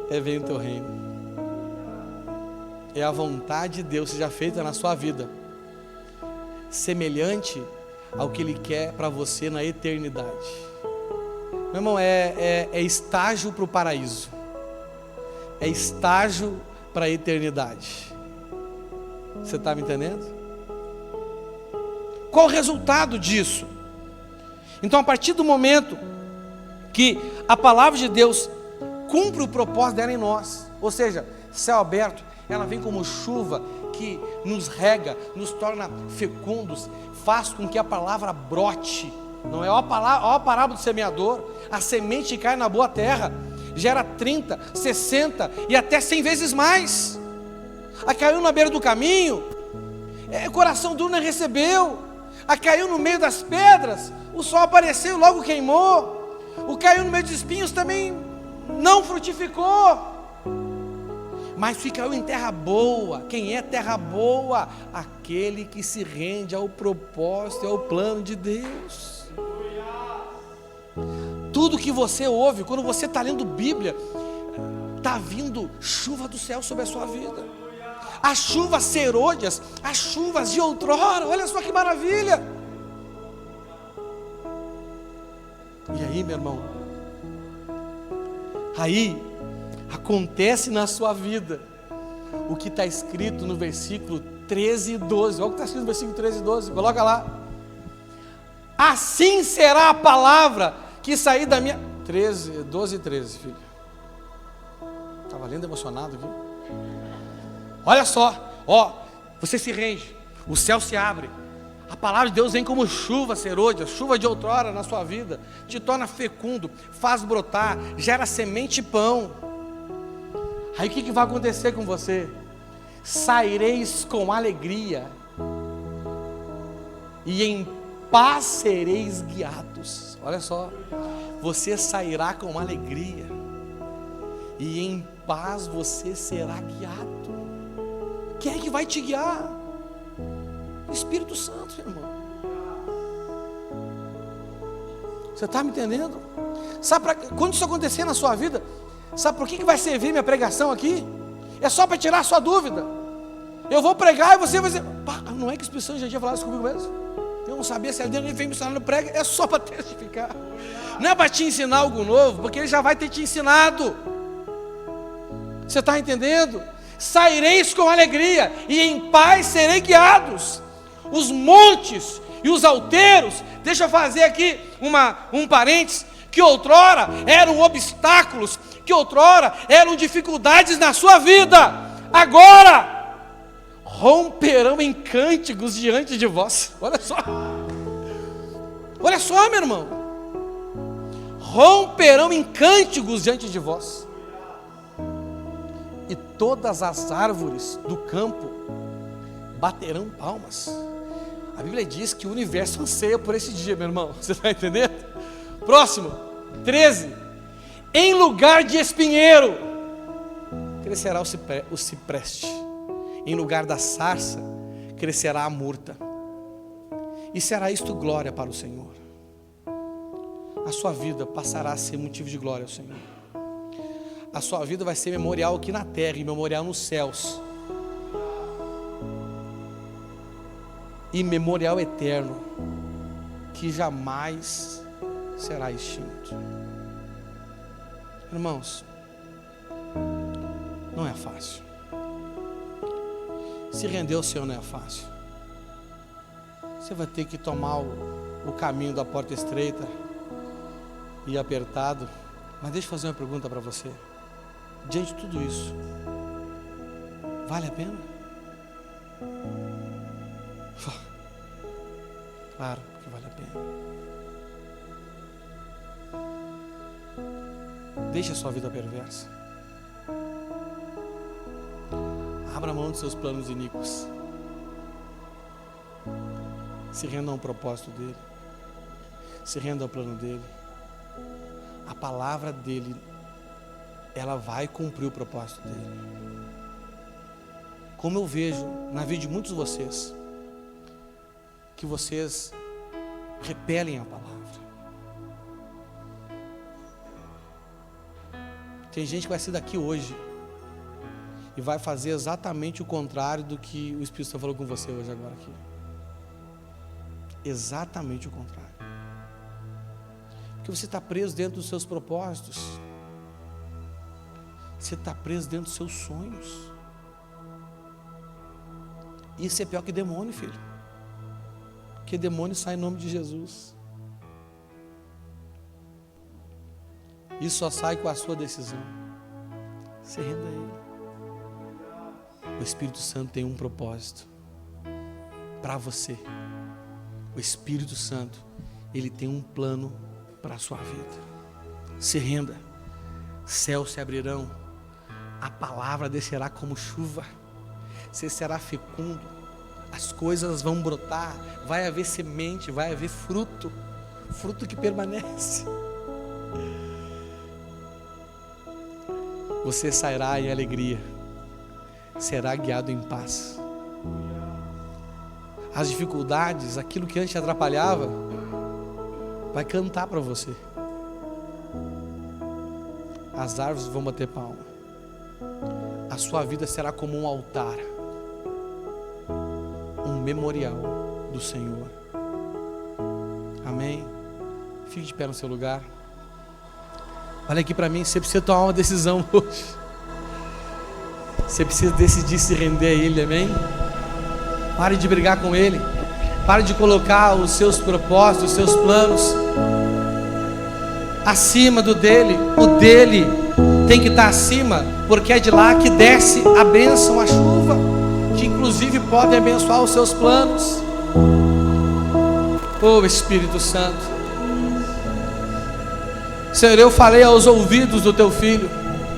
É vem o teu reino. É a vontade de Deus seja feita na sua vida, semelhante ao que ele quer para você na eternidade. Meu irmão, é estágio para o paraíso, é estágio para a eternidade. Você está me entendendo? Qual o resultado disso? Então, a partir do momento que a palavra de Deus cumpre o propósito dela em nós, ou seja, céu aberto, ela vem como chuva que nos rega, nos torna fecundos, faz com que a palavra brote. Não é a parábola do semeador, a semente cai na boa terra, gera 30, 60 e até 100 vezes mais. A caiu na beira do caminho, coração duro não recebeu. A caiu no meio das pedras, o sol apareceu e logo queimou. O caiu no meio dos espinhos, também não frutificou. Mas ficou em terra boa. Quem é terra boa? Aquele que se rende ao propósito e ao plano de Deus. Tudo que você ouve, quando você está lendo Bíblia, está vindo chuva do céu sobre a sua vida. As chuvas serôdias, as chuvas de outrora, olha só que maravilha. E aí, meu irmão, aí acontece na sua vida o que está escrito no versículo 13 e 12. Olha o que está escrito no versículo 13 e 12, coloca lá. Assim será a palavra que sair da minha... 12 e 13, filho. Estava lendo emocionado, viu? Olha só, você se rende, o céu se abre, a palavra de Deus vem como chuva serôdia, chuva de outrora na sua vida, te torna fecundo, faz brotar, gera semente e pão. Aí o que vai acontecer com você? Saireis com alegria e em paz sereis guiados. Olha só, você sairá com alegria e em paz você será guiado. Quem é que vai te guiar? O Espírito Santo, irmão. Você está me entendendo? Sabe, quando isso acontecer na sua vida, sabe por que vai servir minha pregação aqui? É só para tirar a sua dúvida. Eu vou pregar e você vai dizer, não é que o Espírito Santo já tinha falado isso comigo mesmo? Eu não sabia se ele vem me ensinando, prega, é só para testificar. Não é para te ensinar algo novo, porque ele já vai ter te ensinado. Você está entendendo? Saireis com alegria e em paz serei guiados. Os montes e os alteiros, deixa eu fazer aqui um parênteses, que outrora eram obstáculos, que outrora eram dificuldades na sua vida, agora romperão em cânticos diante de vós. Olha só, meu irmão, romperão em cânticos diante de vós. E todas as árvores do campo baterão palmas. A Bíblia diz que o universo anseia por esse dia, meu irmão. Você está entendendo? Próximo. 13. Em lugar de espinheiro crescerá o cipreste, em lugar da sarça crescerá a murta, e será isto glória para o Senhor. A sua vida passará a ser motivo de glória ao Senhor. A sua vida vai ser memorial aqui na terra e memorial nos céus, e memorial eterno que jamais será extinto. Irmãos, não é fácil. Se render ao Senhor não é fácil. Você vai ter que tomar o caminho da porta estreita e apertado. Mas deixa eu fazer uma pergunta para você. Diante de tudo isso, vale a pena? Claro que vale a pena. Deixe a sua vida perversa. Abra mão dos seus planos iníquos. Se renda a um propósito dele. Se renda ao plano dele. A palavra dele, ela vai cumprir o propósito dele. Como eu vejo na vida de muitos de vocês, que vocês repelem a palavra. Tem gente que vai sair daqui hoje e vai fazer exatamente o contrário do que o Espírito Santo falou com você hoje agora aqui. Exatamente o contrário. Porque você está preso dentro dos seus propósitos. Você está preso dentro dos seus sonhos. Isso é pior que demônio, filho. Porque demônio sai em nome de Jesus. Isso só sai com a sua decisão. Se renda a Ele. O Espírito Santo tem um propósito para você. O Espírito Santo, Ele tem um plano para a sua vida. Se renda. Céus se abrirão. A palavra descerá como chuva. Você será fecundo. As coisas vão brotar. Vai haver semente, vai haver fruto. Fruto que permanece. Você sairá em alegria. Será guiado em paz. As dificuldades, aquilo que antes te atrapalhava, vai cantar para você. As árvores vão bater palma. A sua vida será como um altar, um memorial do Senhor. Amém? Fique de pé no seu lugar. Olha aqui para mim, você precisa tomar uma decisão hoje. Você precisa decidir se render a Ele, amém? Pare de brigar com Ele. Pare de colocar os seus propósitos, os seus planos acima do dele. O dele tem que estar acima, porque é de lá que desce a bênção, a chuva, que inclusive pode abençoar os seus planos. Oh Espírito Santo, Senhor, eu falei aos ouvidos do teu filho,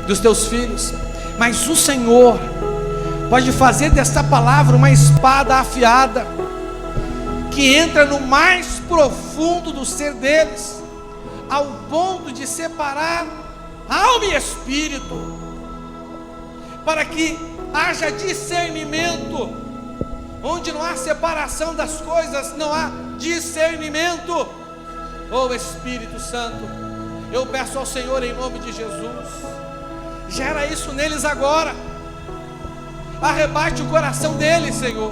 dos teus filhos, mas o Senhor pode fazer desta palavra uma espada afiada, que entra no mais profundo do ser deles, ao ponto de separar alma e espírito, para que haja discernimento. Onde não há separação das coisas, não há discernimento. Oh Espírito Santo, eu peço ao Senhor em nome de Jesus, gera isso neles agora. Arrebate o coração deles, Senhor,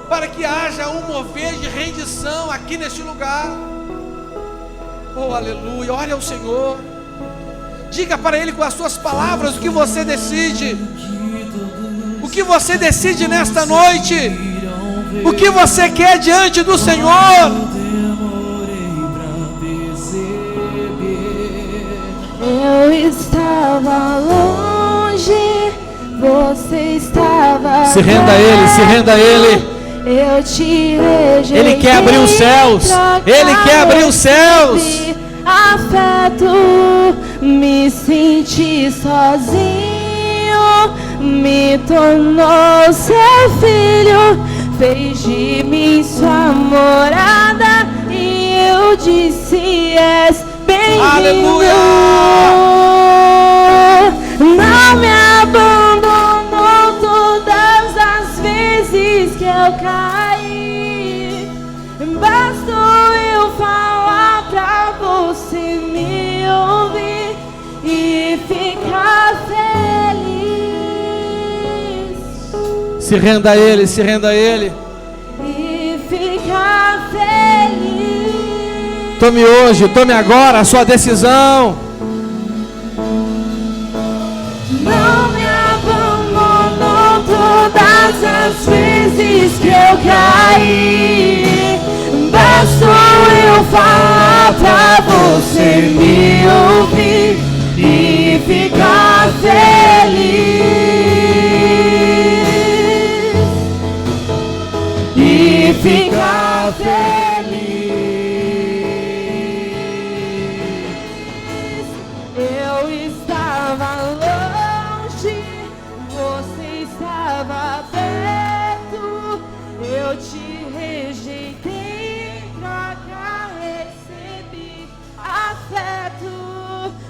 para que haja um mover de rendição aqui neste lugar. Oh aleluia, olha ao Senhor, diga para Ele com as suas palavras o que você decide. O que você decide nesta noite? O que você quer diante do Senhor? Eu estava longe, você estava. Se renda a Ele, se renda a Ele. Eu te rejeitei. Ele quer abrir os céus. Ele quer abrir os céus. Afeto, me senti sozinho, me tornou seu filho, fez de mim sua morada, e eu disse: és bem bem-vindo. Aleluia. Não me abandonou todas as vezes que eu caí. Bastou eu falar pra você me ouvir e ficar feliz. Se renda a Ele, se renda a Ele. E ficar feliz. Tome hoje, tome agora a sua decisão. Não me abandonou todas as vezes que eu caí. Bastou eu falar pra você me ouvir e ficar feliz. E ficar feliz. Eu estava longe, você estava perto. Eu te rejeitei, troca, recebi afeto.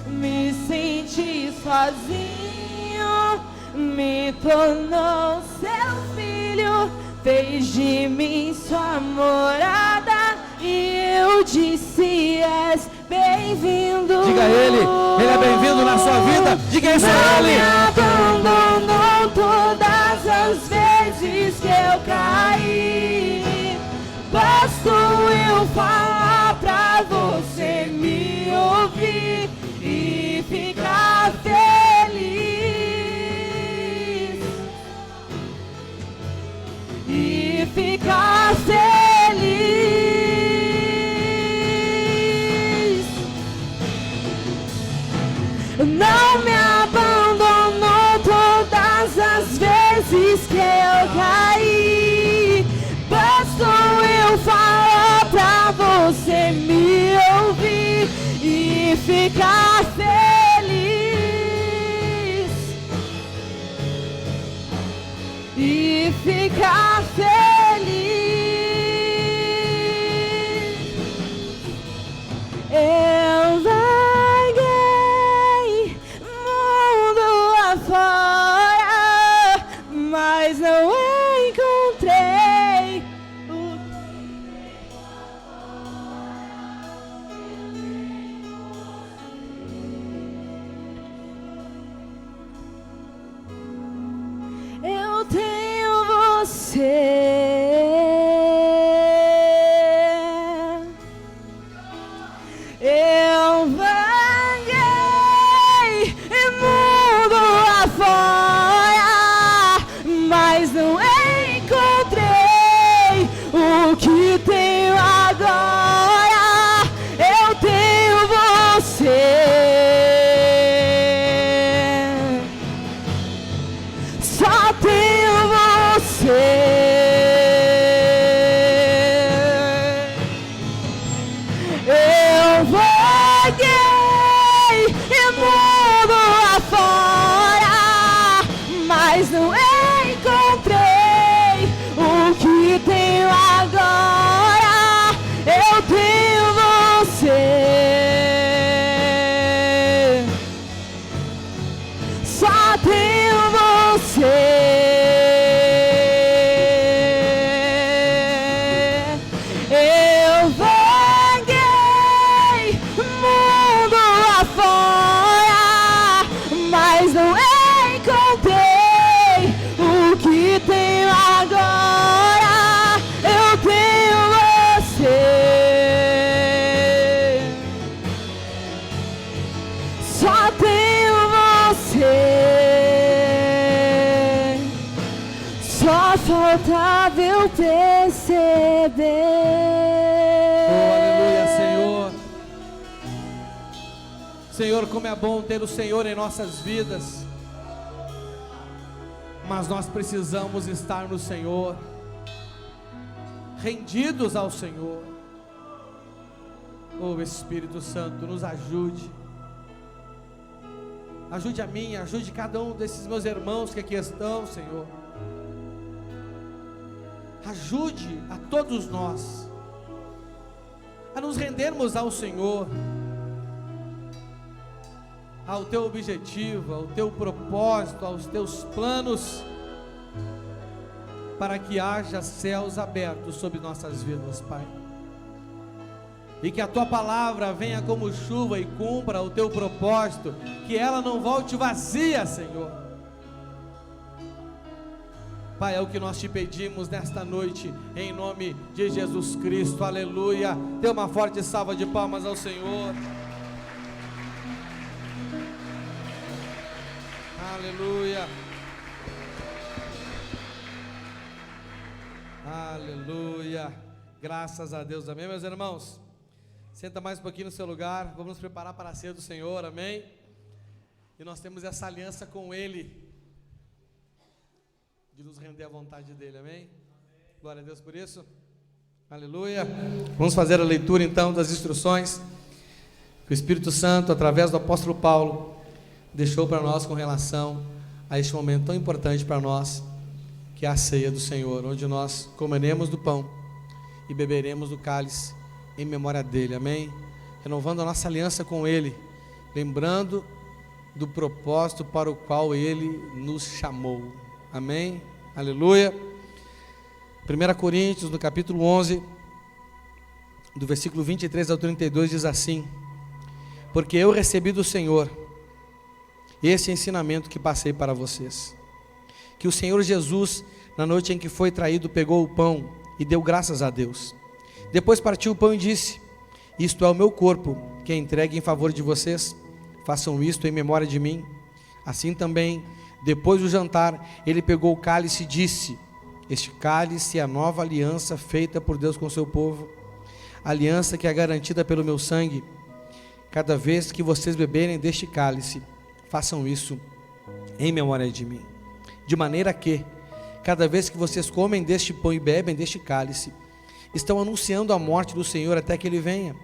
Me senti sozinho, me tornou seu filho, fez de mim sua morada e eu disse: és bem-vindo. Diga a Ele é bem-vindo na sua vida. Diga isso a Não me Ele. abandonou todas as vezes que eu caí. Bastou eu falar pra você me ouvir e ficar feliz. E ficar feliz. Não me abandonou todas as vezes que eu caí. Bastou eu falar pra você me ouvir e ficar feliz. E ficar feliz. Eu vaguei mundo afora, mas não encontrei o eu tenho você. Eu vaguei mundo afora, mas não encontrei o que tenho agora. Eu tenho você. Só tenho você. Eu vaguei mundo afora, mas não encontrei o que tenho agora. Eu tenho você. Só tenho você. Eu vaguei mundo afora, mas não encontrei o que tenho agora. Eu tenho você. Só tenho você. Só faltava eu perceber. Oh, aleluia, Senhor. Senhor, como é bom ter o Senhor em nossas vidas. Mas nós precisamos estar no Senhor, rendidos ao Senhor. Oh, Espírito Santo, nos ajude. Ajude a mim, ajude cada um desses meus irmãos que aqui estão, Senhor. Ajude a todos nós a nos rendermos ao Senhor, ao teu objetivo, ao teu propósito, aos teus planos, para que haja céus abertos sobre nossas vidas, Pai. E que a tua palavra venha como chuva e cumpra o teu propósito, que ela não volte vazia, Senhor. Pai, é o que nós te pedimos nesta noite, em nome de Jesus Cristo, aleluia. Dê uma forte salva de palmas ao Senhor. Aleluia. Aleluia. Graças a Deus, amém, meus irmãos? Senta mais um pouquinho no seu lugar, vamos nos preparar para a ceia do Senhor, amém? E nós temos essa aliança com Ele, de nos render à vontade dEle, amém? Glória a Deus por isso, aleluia. Vamos fazer a leitura então das instruções que o Espírito Santo, através do apóstolo Paulo, deixou para nós com relação a este momento tão importante para nós, que é a ceia do Senhor, onde nós comeremos do pão e beberemos do cálice em memória dele, amém? Renovando a nossa aliança com ele, lembrando do propósito para o qual ele nos chamou, amém? Aleluia. 1 Coríntios, no capítulo 11, do versículo 23 ao 32, diz assim: porque eu recebi do Senhor esse ensinamento que passei para vocês, que o Senhor Jesus, na noite em que foi traído, pegou o pão e deu graças a Deus. Depois partiu o pão e disse: isto é o meu corpo, que é entregue em favor de vocês, façam isto em memória de mim. Assim também, depois do jantar, ele pegou o cálice e disse: este cálice é a nova aliança feita por Deus com o seu povo, aliança que é garantida pelo meu sangue. Cada vez que vocês beberem deste cálice, façam isso em memória de mim. De maneira que, cada vez que vocês comem deste pão e bebem deste cálice, estão anunciando a morte do Senhor até que Ele venha.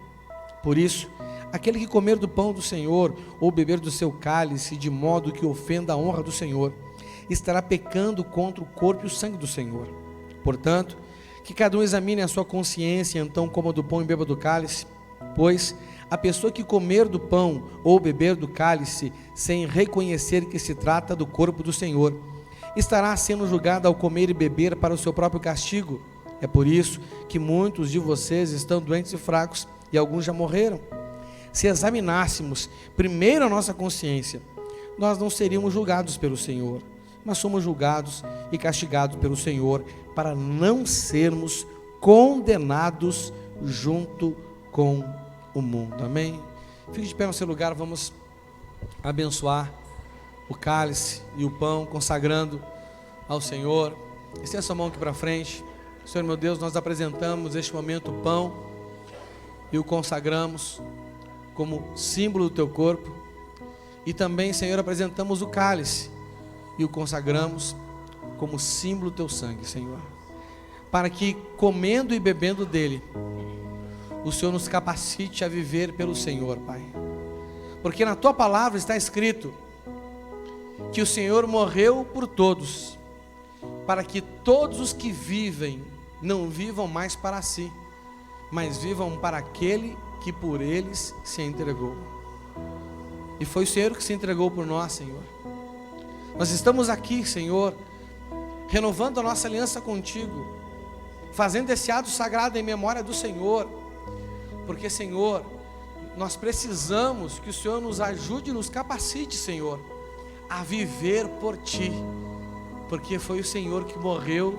Por isso, aquele que comer do pão do Senhor, ou beber do seu cálice, de modo que ofenda a honra do Senhor, estará pecando contra o corpo e o sangue do Senhor. Portanto, que cada um examine a sua consciência, então coma do pão e beba do cálice, pois a pessoa que comer do pão ou beber do cálice, sem reconhecer que se trata do corpo do Senhor, estará sendo julgada ao comer e beber para o seu próprio castigo. É por isso que muitos de vocês estão doentes e fracos, e alguns já morreram. Se examinássemos primeiro a nossa consciência, nós não seríamos julgados pelo Senhor, mas somos julgados e castigados pelo Senhor, para não sermos condenados junto com o mundo, amém? Fique de pé no seu lugar, vamos abençoar o cálice e o pão, consagrando ao Senhor. Estenda sua mão aqui para frente. Senhor meu Deus, nós apresentamos neste momento o pão e o consagramos como símbolo do teu corpo, e também, Senhor, apresentamos o cálice e o consagramos como símbolo do teu sangue, Senhor, para que, comendo e bebendo dele, o Senhor nos capacite a viver pelo Senhor, Pai, porque na tua palavra está escrito que o Senhor morreu por todos, para que todos os que vivem não vivam mais para si, mas vivam para aquele que por eles se entregou. E foi o Senhor que se entregou por nós, Senhor. Nós estamos aqui, Senhor, renovando a nossa aliança contigo, fazendo esse ato sagrado em memória do Senhor, porque, Senhor, nós precisamos que o Senhor nos ajude e nos capacite, Senhor, a viver por Ti, porque foi o Senhor que morreu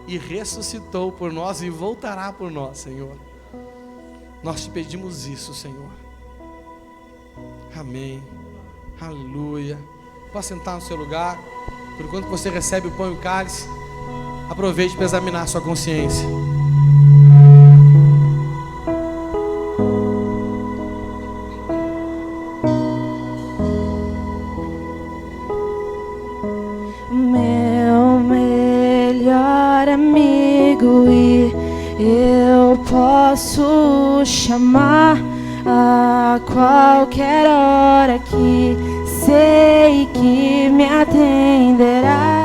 e ressuscitou por nós e voltará por nós, Senhor. Nós te pedimos isso, Senhor. Amém. Aleluia. Pode sentar no seu lugar. Por enquanto você recebe o pão e o cálice, aproveite para examinar a sua consciência. Meu melhor amigo, e eu posso chamar a qualquer hora, que sei que me atenderá.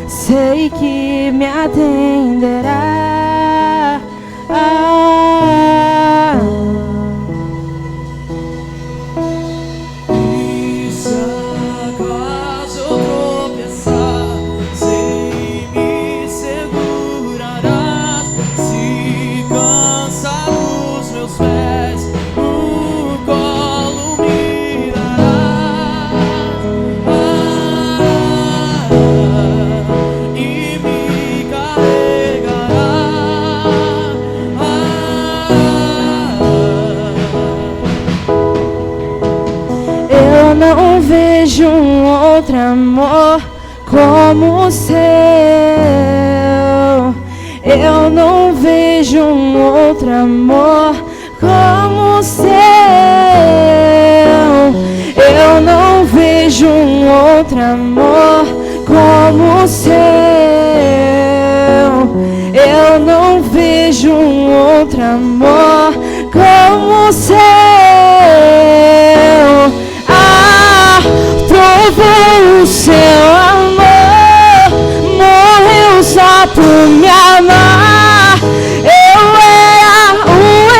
Sei que me atenderá. não vejo um outro amor como o seu. Eu não vejo um outro amor como o seu. Eu não vejo um outro amor como o seu. Eu não vejo um outro amor como o seu. Ah, provou o seu amor, morreu só por me amar. Eu era o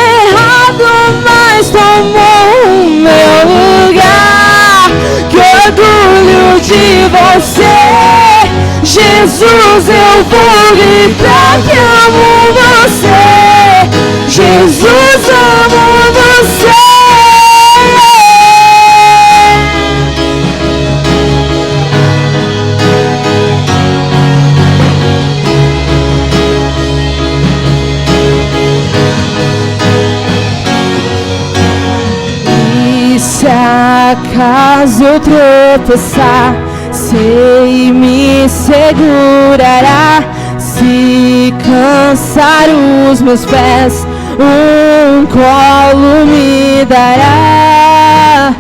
errado, mas tomou o meu lugar. Que orgulho de você, Jesus, eu vou gritar que amo você. Jesus, amo você. E se acaso eu tropeçar, sei me segurará. Se cansar os meus pés, um colo me dará.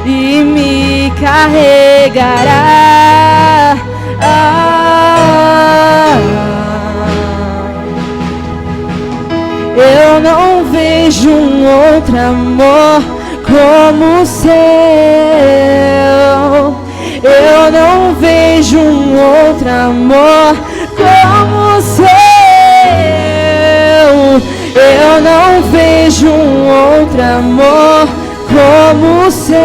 E me carregará. Eu não vejo um outro amor como o seu. Eu não vejo um outro amor como o seu. Eu não vejo um outro amor como o seu.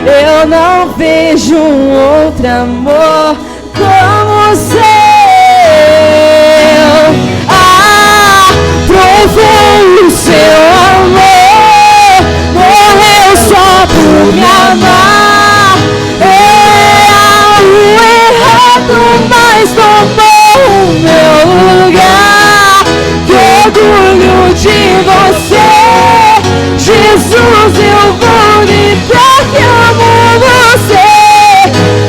Eu não vejo um outro amor como o seu. Ah, provou o seu amor, morreu só por me amar. Era o errado, mas tomou o meu lugar. Que orgulho de você, Jesus, eu vou gritar que amo você.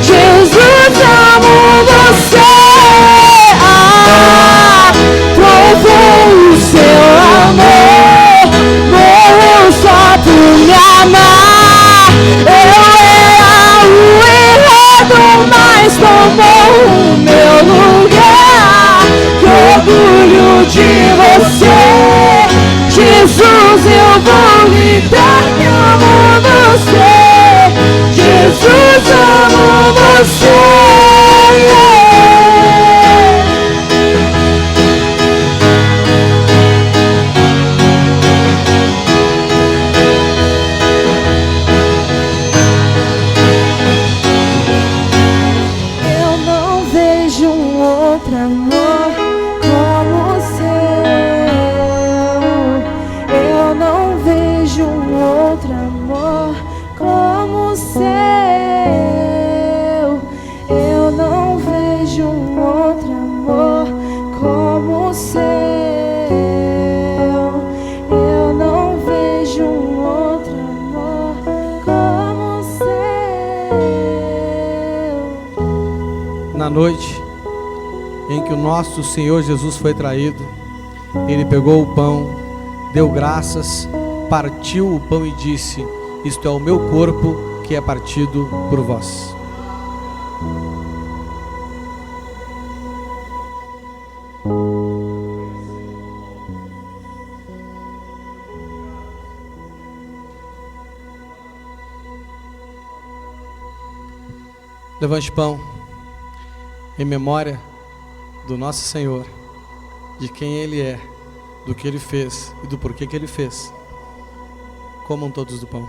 Jesus, amo você. Ah, provou o seu amor, morreu só por me amar. Eu era o errado, mas tomou o meu lugar. Que orgulho de você, Jesus, eu vou gritar que amo você. Jesus, amo você. Eu não vejo um outro amor como o seu. Eu não vejo um outro amor como o seu. Eu não vejo um outro amor como o seu. Eu não vejo um outro amor como o seu. Na noite em que o nosso Senhor Jesus foi traído, Ele pegou o pão, deu graças, partiu o pão e disse: isto é o meu corpo que é partido por vós. Levante pão em memória do nosso Senhor, de quem Ele é, do que Ele fez e do porquê que Ele fez. Comam todos do pão.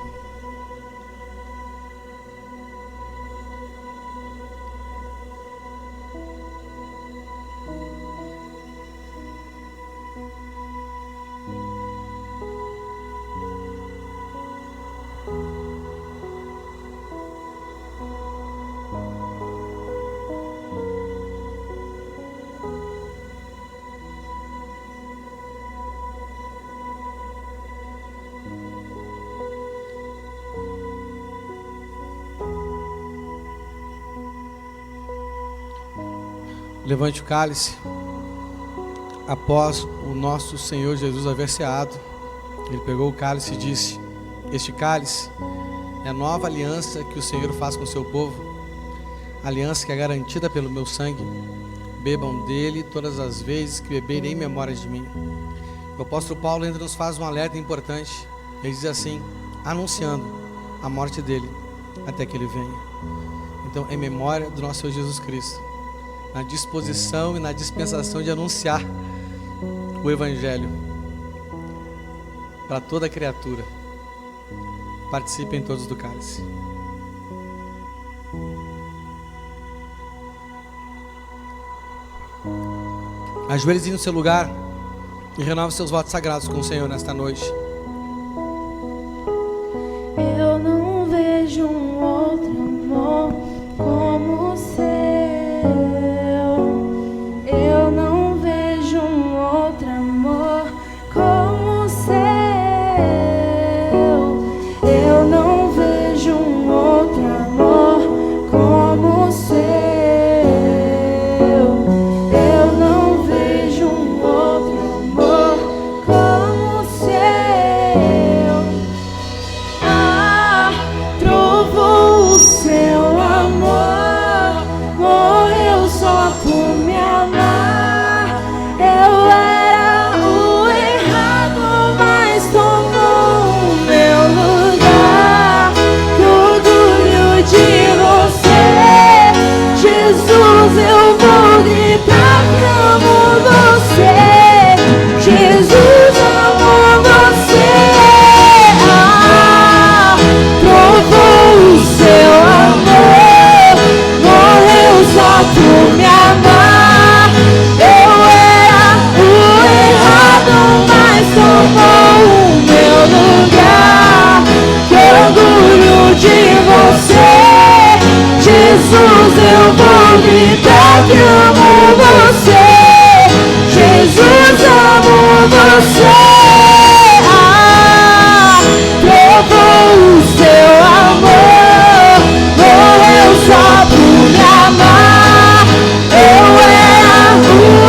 Levante o cálice. Após o nosso Senhor Jesus haver ceado, ele pegou o cálice e disse: este cálice é a nova aliança que o Senhor faz com o seu povo, aliança que é garantida pelo meu sangue. Bebam dele todas as vezes que beberem em memória de mim. O apóstolo Paulo ainda nos faz um alerta importante. Ele diz assim, anunciando a morte dele até que ele venha. Então, em memória do nosso Senhor Jesus Cristo, na disposição e na dispensação de anunciar o Evangelho para toda criatura, participem todos do cálice. Ajoelhe-se no seu lugar e renove seus votos sagrados com o Senhor nesta noite. Eu não vejo um outro amor como o seu. Eu não vejo um outro amor como o seu. Eu não vejo um outro amor como o seu. Eu não vejo um outro amor como o seu. Ah, provou o seu amor, morreu só por me amar. Eu era o errado, mas tomou o meu lugar. Que orgulho de você, Jesus, eu vou gritar que amo você. Jesus, amo você. Ah, provou o seu amor, morreu só por me amar. Eu era o errado, mas tomou o meu lugar. Que orgulho de você, Jesus, eu vou gritar que amo você. Jesus, amo você. Ah, provou o seu amor, morreu só por me amar. Eu era o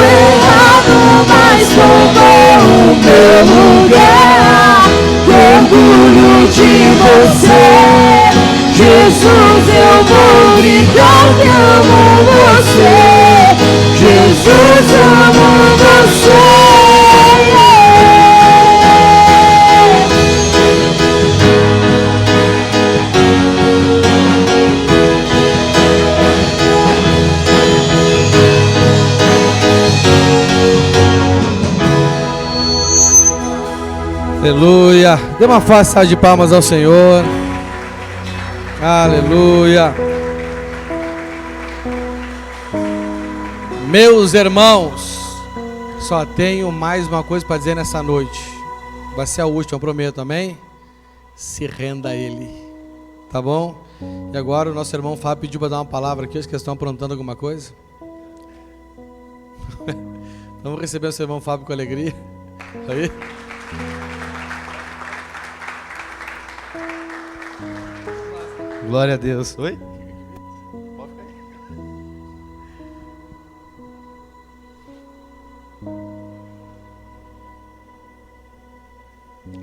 errado, mas tomou o meu lugar. Que orgulho de você, Jesus, eu vou gritar que amo você. Jesus, amo você. Aleluia. Dê uma forte salva de palmas ao Senhor. Aleluia. Meus irmãos, só tenho mais uma coisa para dizer nessa noite. Vai ser a última, eu prometo, amém? Se renda a Ele, tá bom? E agora o nosso irmão Fábio pediu para dar uma palavra aqui. Acho que eles estão aprontando alguma coisa. Vamos receber o seu irmão Fábio com alegria. Aí. Glória a Deus. Oi?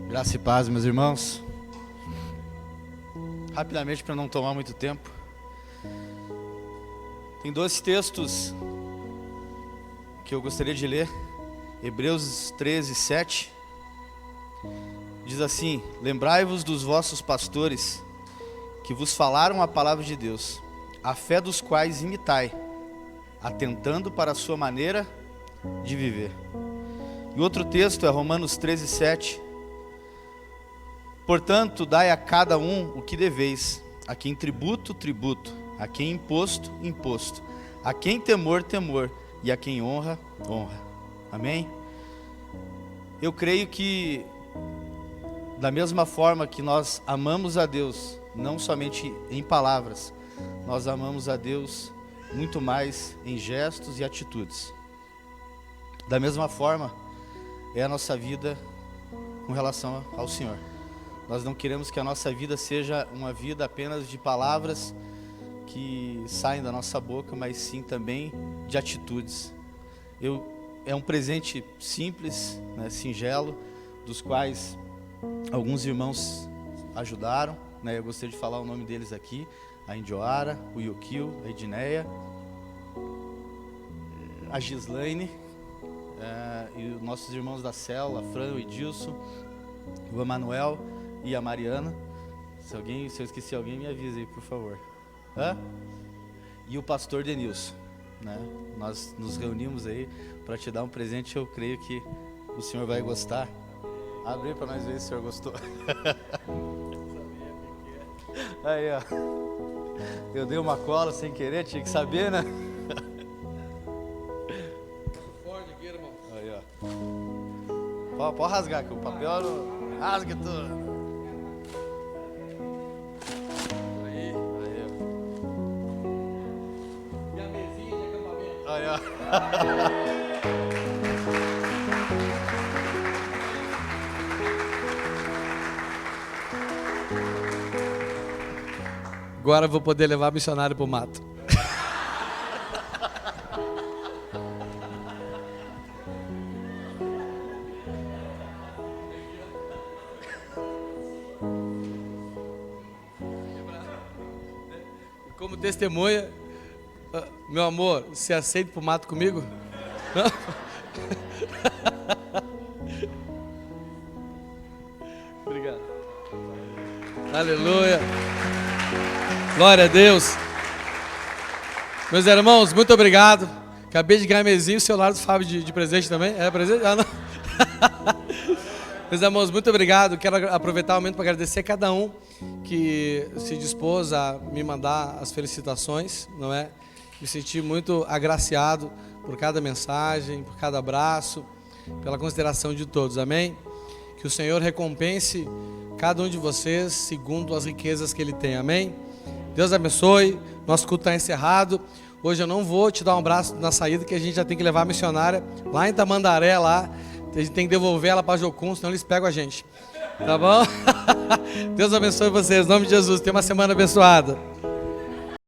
Graça e paz, meus irmãos. Rapidamente, para não tomar muito tempo. Tem dois textos que eu gostaria de ler. Hebreus 13, 7. Diz assim: lembrai-vos dos vossos pastores, que vos falaram a palavra de Deus, a fé dos quais imitai, atentando para a sua maneira de viver. E outro texto é Romanos 13, 7. Portanto, dai a cada um o que deveis, a quem tributo, tributo, a quem imposto, imposto, a quem temor, temor, e a quem honra, honra. Amém? Eu creio que, da mesma forma que nós amamos a Deus, não somente em palavras, nós amamos a Deus muito mais em gestos e atitudes. Da mesma forma, é a nossa vida com relação ao Senhor. Nós não queremos que a nossa vida seja uma vida apenas de palavras que saem da nossa boca, mas sim também de atitudes. É um presente simples, né, singelo, dos quais alguns irmãos ajudaram, né, eu gostaria de falar o nome deles aqui: a Indioara, o Yukio, a Edneia, a Gislaine, e os nossos irmãos da célula, Fran, o Edilson, o Emanuel e a Mariana. Se eu esqueci alguém, me avisa aí, por favor. E o pastor Denilson, né? Nós nos reunimos aí para te dar um presente. Eu creio que o senhor vai gostar. Abre aí para nós ver se o senhor gostou. Aí, ó. Eu dei uma cola sem querer, tinha que saber, né? Forte aqui, irmão. Aí, ó. Pode rasgar, que o papel não... rasga tudo. Aí. Aí, ó. E a mesinha de acampamento. Aí, ó. Agora eu vou poder levar missionário pro mato. Como testemunha, meu amor, você aceita pro mato comigo? Obrigado. Aleluia. Glória a Deus. Meus irmãos, muito obrigado. Acabei de ganhar mesinho, o celular do Fábio de presente também. É presente? Ah, não. Meus irmãos, muito obrigado. Quero aproveitar o momento para agradecer a cada um que se dispôs a me mandar as felicitações, não é? Me senti muito agraciado por cada mensagem, por cada abraço, pela consideração de todos, amém? Que o Senhor recompense cada um de vocês segundo as riquezas que Ele tem, amém? Deus abençoe, nosso culto está encerrado. Hoje eu não vou te dar um abraço na saída, que a gente já tem que levar a missionária lá em Tamandaré, lá. A gente tem que devolver ela para Jocum, senão eles pegam a gente. Tá bom? Deus abençoe vocês, em nome de Jesus. Tenha uma semana abençoada.